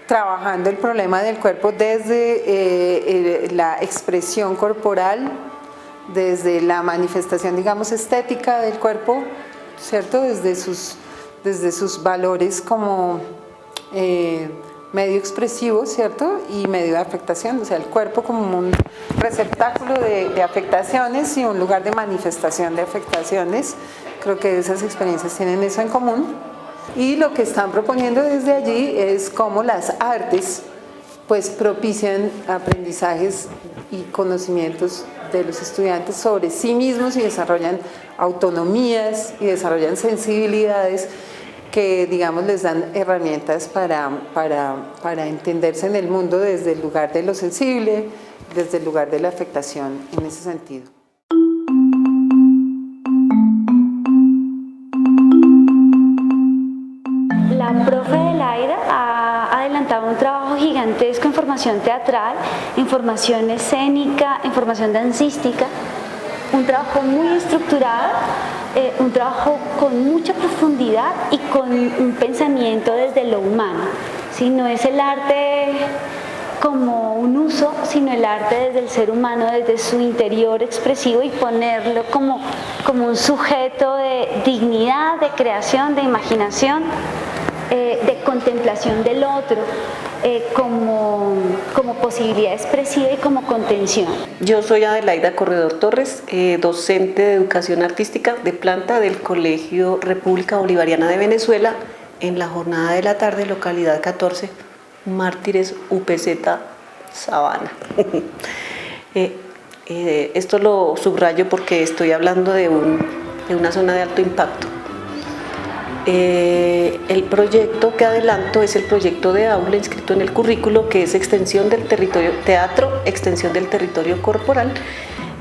trabajando el problema del cuerpo desde la expresión corporal, desde la manifestación, digamos, estética del cuerpo, ¿cierto? Desde sus valores como medio expresivo, ¿cierto? Y medio de afectación, o sea, el cuerpo como un receptáculo de afectaciones y un lugar de manifestación de afectaciones. Creo que esas experiencias tienen eso en común. Y lo que están proponiendo desde allí es cómo las artes pues propician aprendizajes y conocimientos de los estudiantes sobre sí mismos y desarrollan autonomías y desarrollan sensibilidades que, digamos, les dan herramientas para entenderse en el mundo desde el lugar de lo sensible, desde el lugar de la afectación en ese sentido. La profe Delaida ha adelantado un trabajo gigantesco en formación teatral, en formación escénica, en formación dancística, un trabajo muy estructurado, un trabajo con mucha profundidad y con un pensamiento desde lo humano. ¿Sí? No es el arte como un uso, sino el arte desde el ser humano, desde su interior expresivo y ponerlo como un sujeto de dignidad, de creación, de imaginación, de contemplación del otro, como posibilidad expresiva y como contención. Yo soy Adelaida Corredor Torres, docente de educación artística de planta del Colegio República Bolivariana de Venezuela, en la jornada de la tarde, localidad 14, Mártires UPZ Sabana. Esto lo subrayo porque estoy hablando de una zona de alto impacto. El proyecto que adelanto es el proyecto de aula inscrito en el currículo, que es extensión del territorio, teatro, extensión del territorio corporal,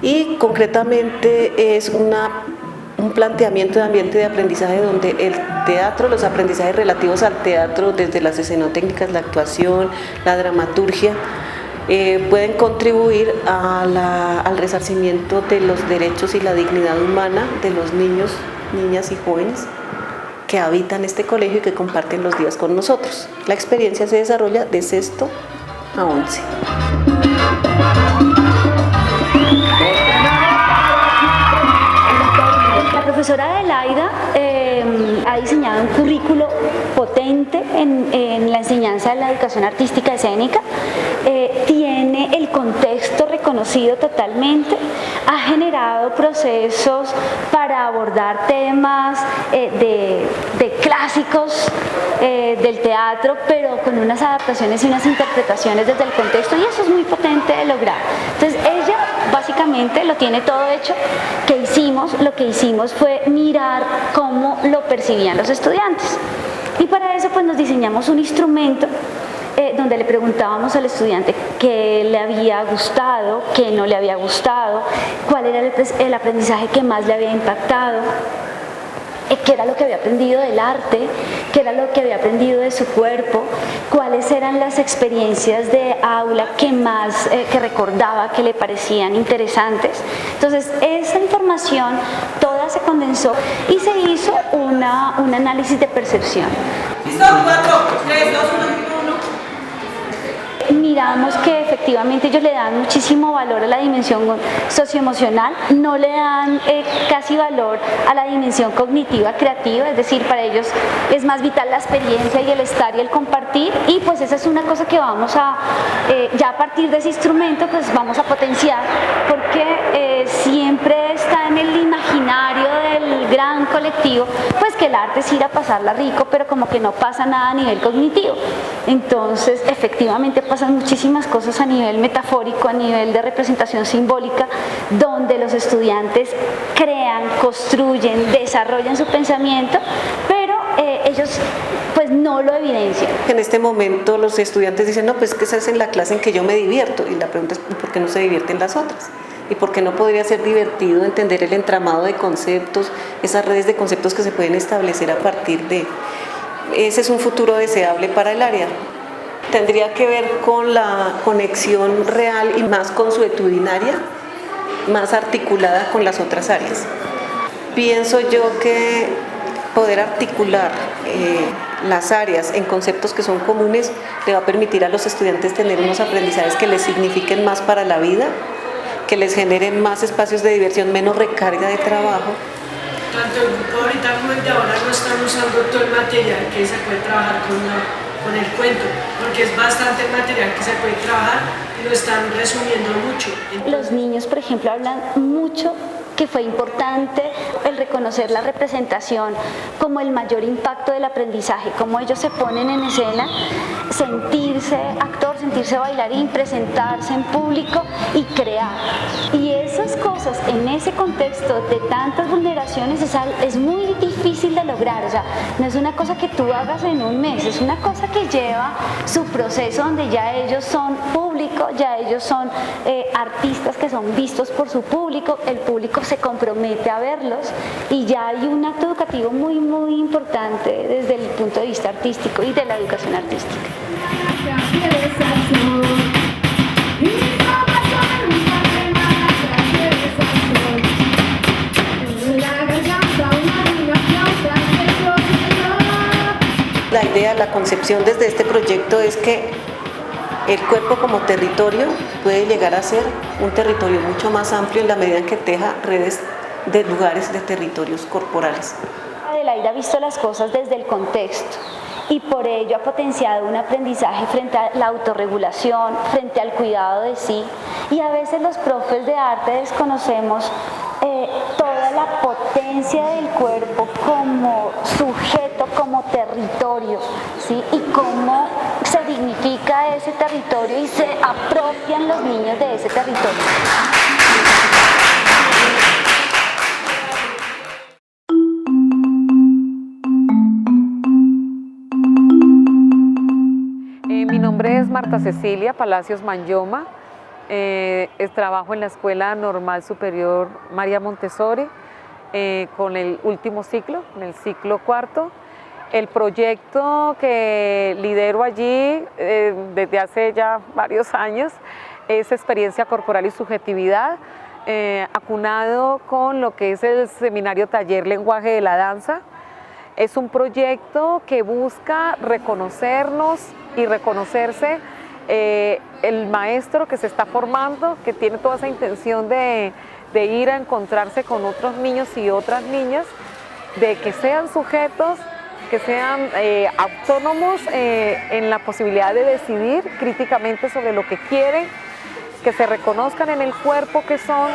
y concretamente es un planteamiento de ambiente de aprendizaje donde el teatro, los aprendizajes relativos al teatro, desde las escenotécnicas, la actuación, la dramaturgia, pueden contribuir al resarcimiento de los derechos y la dignidad humana de los niños, niñas y jóvenes que habitan este colegio y que comparten los días con nosotros. La experiencia se desarrolla de sexto a 11. La profesora Adelaida ha diseñado un currículo potente en la enseñanza de la educación artística escénica, tiene el contexto reconocido totalmente, ha generado procesos para abordar temas de clásicos del teatro, pero con unas adaptaciones y unas interpretaciones desde el contexto, y eso es muy potente de lograr. Entonces ella básicamente lo tiene todo hecho. Lo que hicimos fue mirar cómo lo percibían los estudiantes, y para eso pues nos diseñamos un instrumento donde le preguntábamos al estudiante qué le había gustado, qué no le había gustado, cuál era el aprendizaje que más le había impactado, qué era lo que había aprendido del arte, qué era lo que había aprendido de su cuerpo, cuáles eran las experiencias de aula que recordaba, que le parecían interesantes. Entonces esa información toda se condensó y se hizo un análisis de percepción. ¿Listo? 4, 3, 2, 1. Miramos que efectivamente ellos le dan muchísimo valor a la dimensión socioemocional, no le dan casi valor a la dimensión cognitiva, creativa, es decir, para ellos es más vital la experiencia y el estar y el compartir, y pues esa es una cosa que vamos a, ya a partir de ese instrumento, pues vamos a potenciar, porque siempre está en el imaginario del gran colectivo, pues que el arte es ir a pasarla rico, pero como que no pasa nada a nivel cognitivo. Entonces efectivamente pasan muchísimas cosas a nivel metafórico, a nivel de representación simbólica, donde los estudiantes crean, construyen, desarrollan su pensamiento, pero ellos pues no lo evidencian. En este momento los estudiantes dicen, no, pues que esa es en la clase en que yo me divierto, y la pregunta es ¿por qué no se divierten las otras? ¿Y por qué no podría ser divertido entender el entramado de conceptos, esas redes de conceptos que se pueden establecer a partir de... Ese es un futuro deseable para el área. tendría que ver con la conexión real y más consuetudinaria, más articulada con las otras áreas. Pienso yo que poder articular las áreas en conceptos que son comunes le va a permitir a los estudiantes tener unos aprendizajes que les signifiquen más para la vida, que les generen más espacios de diversión, menos recarga de trabajo. Tanto el grupo ahorita como el de ahora no están usando todo el material que se puede trabajar con el cuento, porque es bastante material que se puede trabajar y lo están resumiendo mucho. Los niños, por ejemplo, hablan mucho que fue importante el reconocer la representación como el mayor impacto del aprendizaje, cómo ellos se ponen en escena, sentirse actor, sentirse bailarín, presentarse en público y crear. Y esas cosas en ese contexto de tantas vulneraciones es muy difícil de lograr, o sea, no es una cosa que tú hagas en un mes, es una cosa que lleva su proceso donde ya ellos son público, ya ellos son artistas que son vistos por su público, el público se compromete a verlos y ya hay un acto educativo muy importante desde el punto de vista artístico y de la educación artística. La idea, la concepción desde este proyecto es que el cuerpo como territorio puede llegar a ser un territorio mucho más amplio en la medida en que teja redes de lugares, de territorios corporales. Adelaida ha visto las cosas desde el contexto y por ello ha potenciado un aprendizaje frente a la autorregulación, frente al cuidado de sí, y a veces los profes de arte desconocemos toda la potencia del cuerpo como sujeto, como territorio, ¿sí? Y cómo se dignifica ese territorio y se apropian los niños de ese territorio. Mi nombre es Marta Cecilia Palacios Manyoma. Trabajo en la Escuela Normal Superior María Montessori con el último ciclo, en el ciclo cuarto. El proyecto que lidero allí desde hace ya varios años es Experiencia Corporal y Subjetividad, acunado con lo que es el Seminario Taller Lenguaje de la Danza. Es un proyecto que busca reconocernos y reconocerse el maestro que se está formando, que tiene toda esa intención de ir a encontrarse con otros niños y otras niñas, de que sean sujetos, que sean autónomos en la posibilidad de decidir críticamente sobre lo que quieren, que se reconozcan en el cuerpo que son.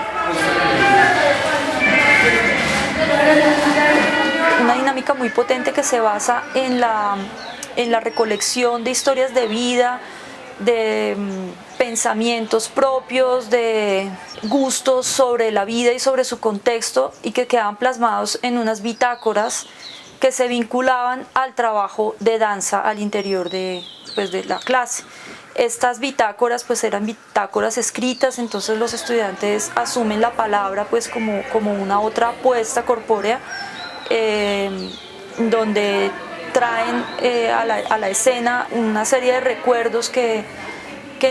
Una dinámica muy potente que se basa en la recolección de historias de vida, de pensamientos propios, de gustos sobre la vida y sobre su contexto, y que quedaban plasmados en unas bitácoras que se vinculaban al trabajo de danza al interior de la clase. Estas bitácoras pues eran bitácoras escritas, entonces los estudiantes asumen la palabra pues como una otra apuesta corpórea, donde traen a la escena una serie de recuerdos que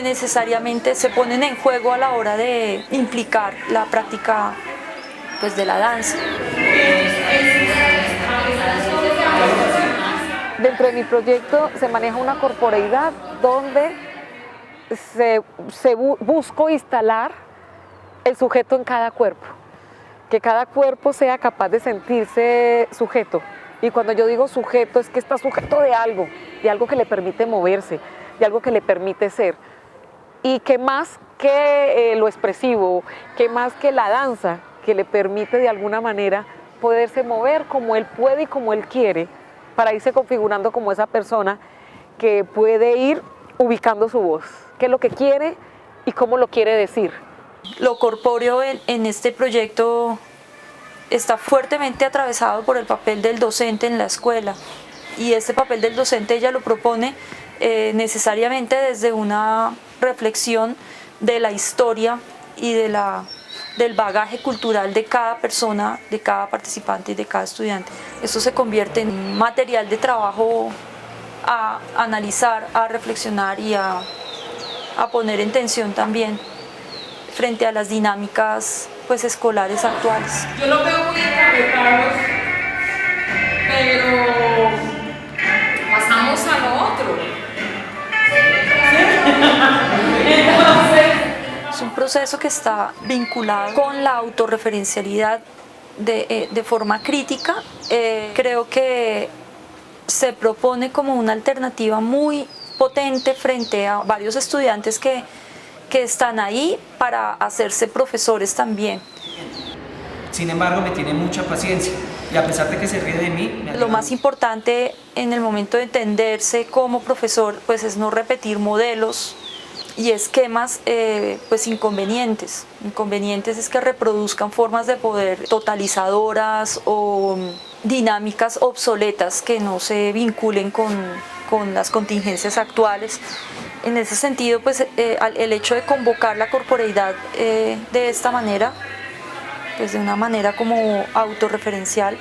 necesariamente se ponen en juego a la hora de implicar la práctica pues, de la danza. Dentro de mi proyecto se maneja una corporeidad donde busco instalar el sujeto en cada cuerpo, que cada cuerpo sea capaz de sentirse sujeto. Y cuando yo digo sujeto es que está sujeto de algo que le permite moverse, de algo que le permite ser. Y que más que lo expresivo, que más que la danza, que le permite de alguna manera poderse mover como él puede y como él quiere, para irse configurando como esa persona que puede ir ubicando su voz, qué es lo que quiere y cómo lo quiere decir. Lo corpóreo en este proyecto está fuertemente atravesado por el papel del docente en la escuela, y este papel del docente ella lo propone necesariamente desde una reflexión de la historia y del bagaje cultural de cada persona, de cada participante y de cada estudiante. Esto se convierte en un material de trabajo a analizar, a reflexionar y a poner en tensión también frente a las dinámicas pues escolares actuales. Yo lo veo muy encarretados, pero pasamos a lo otro. Entonces, es un proceso que está vinculado con la autorreferencialidad de forma crítica. Creo que se propone como una alternativa muy potente frente a varios estudiantes que están ahí para hacerse profesores también. Sin embargo, me tiene mucha paciencia y a pesar de que se ríe de mí... Lo más importante en el momento de entenderse como profesor pues es no repetir modelos y esquemas pues inconvenientes. Inconvenientes es que reproduzcan formas de poder totalizadoras o dinámicas obsoletas que no se vinculen con las contingencias actuales. En ese sentido, pues el hecho de convocar la corporeidad de esta manera, pues de una manera como autorreferencial,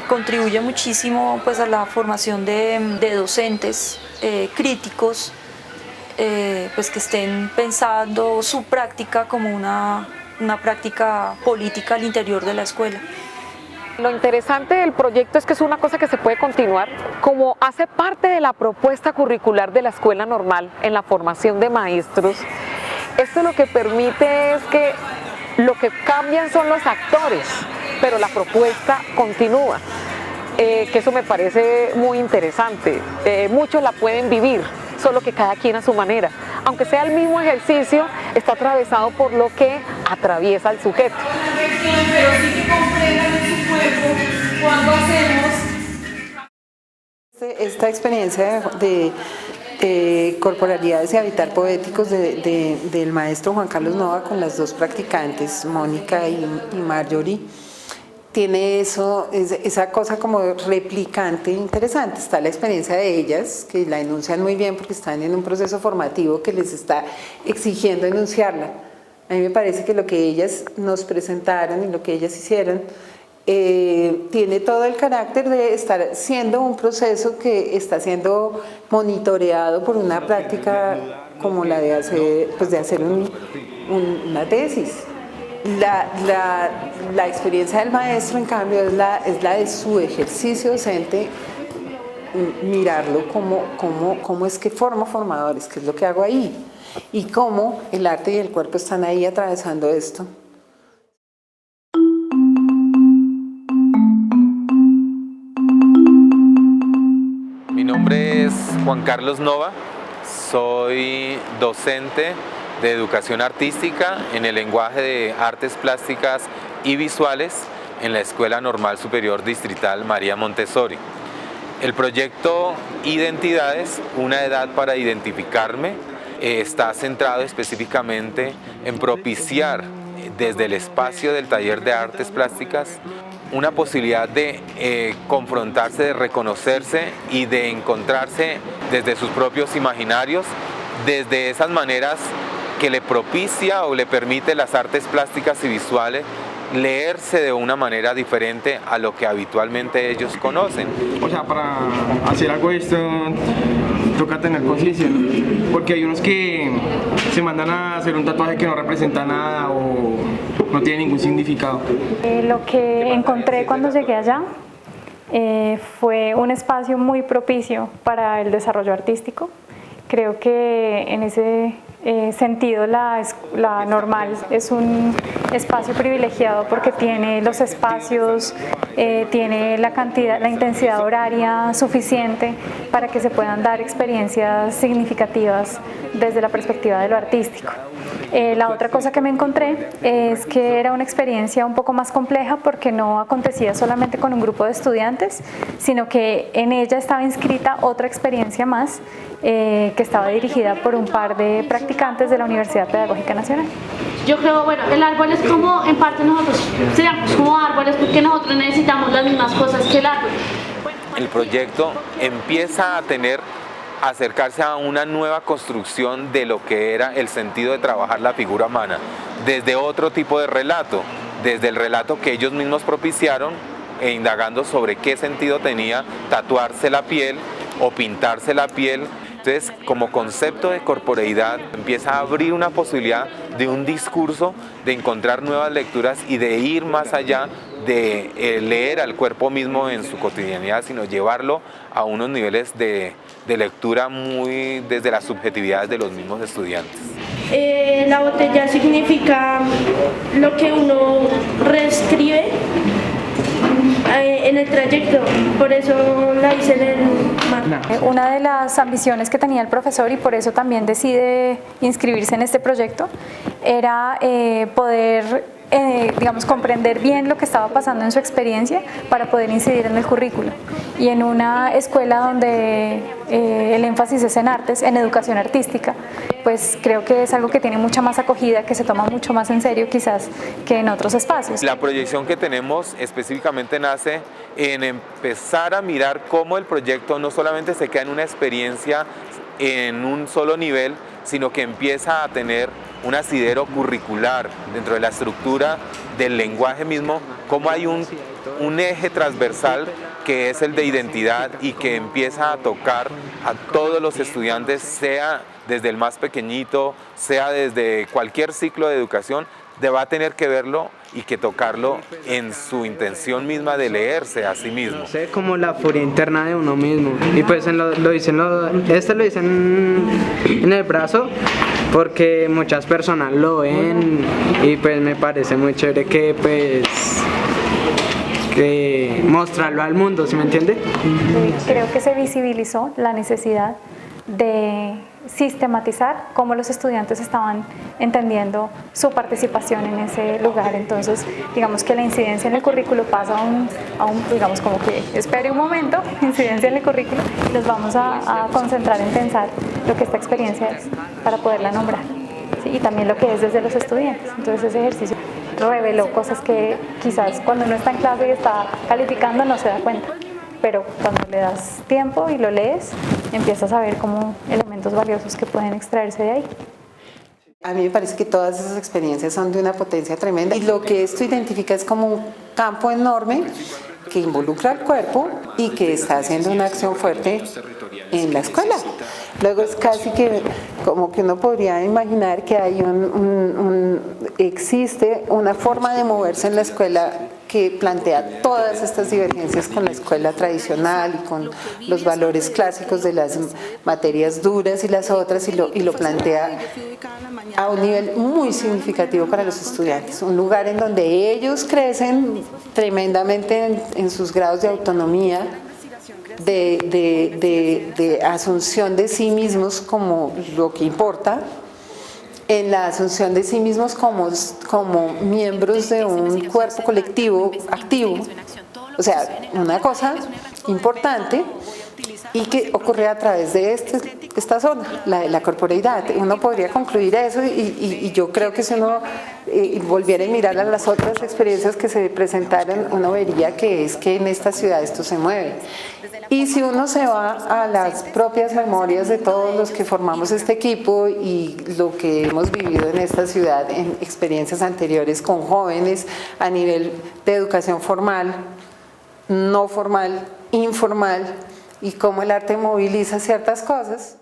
contribuye muchísimo pues a la formación de docentes críticos, pues que estén pensando su práctica como una práctica política al interior de la escuela. Lo interesante del proyecto es que es una cosa que se puede continuar, como hace parte de la propuesta curricular de la escuela normal en la formación de maestros. Esto lo que permite es que lo que cambian son los actores, pero la propuesta continúa, que eso me parece muy interesante. Muchos la pueden vivir, solo que cada quien a su manera. Aunque sea el mismo ejercicio, está atravesado por lo que atraviesa el sujeto. Pero sí que comprendan en su cuerpo cuando hacemos... Esta experiencia de corporalidades y habitar poéticos del maestro Juan Carlos Nova con las dos practicantes, Mónica y Marjorie, tiene esa cosa como replicante interesante. Está la experiencia de ellas, que la enuncian muy bien porque están en un proceso formativo que les está exigiendo enunciarla. A mí me parece que lo que ellas nos presentaron y lo que ellas hicieron tiene todo el carácter de estar siendo un proceso que está siendo monitoreado por una práctica como la de hacer una tesis. La experiencia del maestro, en cambio, es la de su ejercicio docente, mirarlo cómo es que formo formadores, qué es lo que hago ahí, y cómo el arte y el cuerpo están ahí atravesando esto. Mi nombre es Juan Carlos Nova, soy docente de educación artística en el lenguaje de artes plásticas y visuales en la Escuela Normal Superior Distrital María Montessori. El proyecto Identidades, una edad para identificarme, está centrado específicamente en propiciar desde el espacio del taller de artes plásticas una posibilidad de confrontarse, de reconocerse y de encontrarse desde sus propios imaginarios, desde esas maneras que le propicia o le permite las artes plásticas y visuales leerse de una manera diferente a lo que habitualmente ellos conocen. O sea, para hacer algo de esto toca tener conciencia, ¿no? Porque hay unos que se mandan a hacer un tatuaje que no representa nada o no tiene ningún significado. Lo que encontré cuando llegué allá fue un espacio muy propicio para el desarrollo artístico. Creo que en ese sentido la normal es un espacio privilegiado porque tiene los espacios, tiene la intensidad horaria suficiente para que se puedan dar experiencias significativas desde la perspectiva de lo artístico. La otra cosa que me encontré es que era una experiencia un poco más compleja porque no acontecía solamente con un grupo de estudiantes, sino que en ella estaba inscrita otra experiencia más que estaba dirigida por un par de practicantes de la Universidad Pedagógica Nacional. Yo creo, bueno, el árbol es como, en parte nosotros seríamos como árboles porque nosotros necesitamos las mismas cosas que el árbol. El proyecto empieza a acercarse a una nueva construcción de lo que era el sentido de trabajar la figura humana, desde otro tipo de relato, desde el relato que ellos mismos propiciaron e indagando sobre qué sentido tenía tatuarse la piel o pintarse la piel. Entonces, como concepto de corporeidad, empieza a abrir una posibilidad de un discurso, de encontrar nuevas lecturas y de ir más allá de leer al cuerpo mismo en su cotidianidad, sino llevarlo a unos niveles de lectura muy desde las subjetividades de los mismos estudiantes. La botella significa lo que uno reescribe en el trayecto, por eso la hice en el mar. Una de las ambiciones que tenía el profesor, y por eso también decide inscribirse en este proyecto, era poder digamos, comprender bien lo que estaba pasando en su experiencia para poder incidir en el currículo. Y en una escuela donde el énfasis es en artes, en educación artística, pues creo que es algo que tiene mucha más acogida, que se toma mucho más en serio quizás que en otros espacios. La proyección que tenemos específicamente nace en empezar a mirar cómo el proyecto no solamente se queda en una experiencia en un solo nivel, sino que empieza a tener un asidero curricular dentro de la estructura del lenguaje mismo, como hay un eje transversal que es el de identidad y que empieza a tocar a todos los estudiantes, sea desde el más pequeñito, sea desde cualquier ciclo de educación, va a tener que verlo y que tocarlo en su intención misma de leerse a sí mismo. Es como la furia interna de uno mismo, y pues lo dicen en el brazo porque muchas personas lo ven, y pues me parece muy chévere que mostrarlo al mundo, ¿sí me entiende? Creo que se visibilizó la necesidad de sistematizar cómo los estudiantes estaban entendiendo su participación en ese lugar. Entonces, digamos que la incidencia en el currículo pasa a un digamos como que espere un momento, incidencia en el currículo, y nos vamos a concentrar en pensar lo que esta experiencia es para poderla nombrar, ¿sí? Y también lo que es desde los estudiantes. Entonces ese ejercicio reveló cosas que quizás cuando uno está en clase y está calificando no se da cuenta, pero cuando le das tiempo y lo lees, empiezas a ver como elementos valiosos que pueden extraerse de ahí. A mí me parece que todas esas experiencias son de una potencia tremenda, y lo que esto identifica es como un campo enorme que involucra al cuerpo y que está haciendo una acción fuerte en la escuela. Luego es casi que como que uno podría imaginar que hay existe una forma de moverse en la escuela que plantea todas estas divergencias con la escuela tradicional y con los valores clásicos de las materias duras y las otras, y lo plantea a un nivel muy significativo para los estudiantes, un lugar en donde ellos crecen tremendamente en sus grados de autonomía, de asunción de sí mismos como lo que importa, en la asunción de sí mismos como miembros de un cuerpo colectivo activo. O sea, una cosa importante y que ocurre a través de esta zona, la corporeidad. Uno podría concluir eso, y yo creo que si uno volviera a mirar a las otras experiencias que se presentaron, uno vería que es que en esta ciudad esto se mueve. Y si uno se va a las propias memorias de todos los que formamos este equipo y lo que hemos vivido en esta ciudad en experiencias anteriores con jóvenes a nivel de educación formal, no formal, informal, y cómo el arte moviliza ciertas cosas,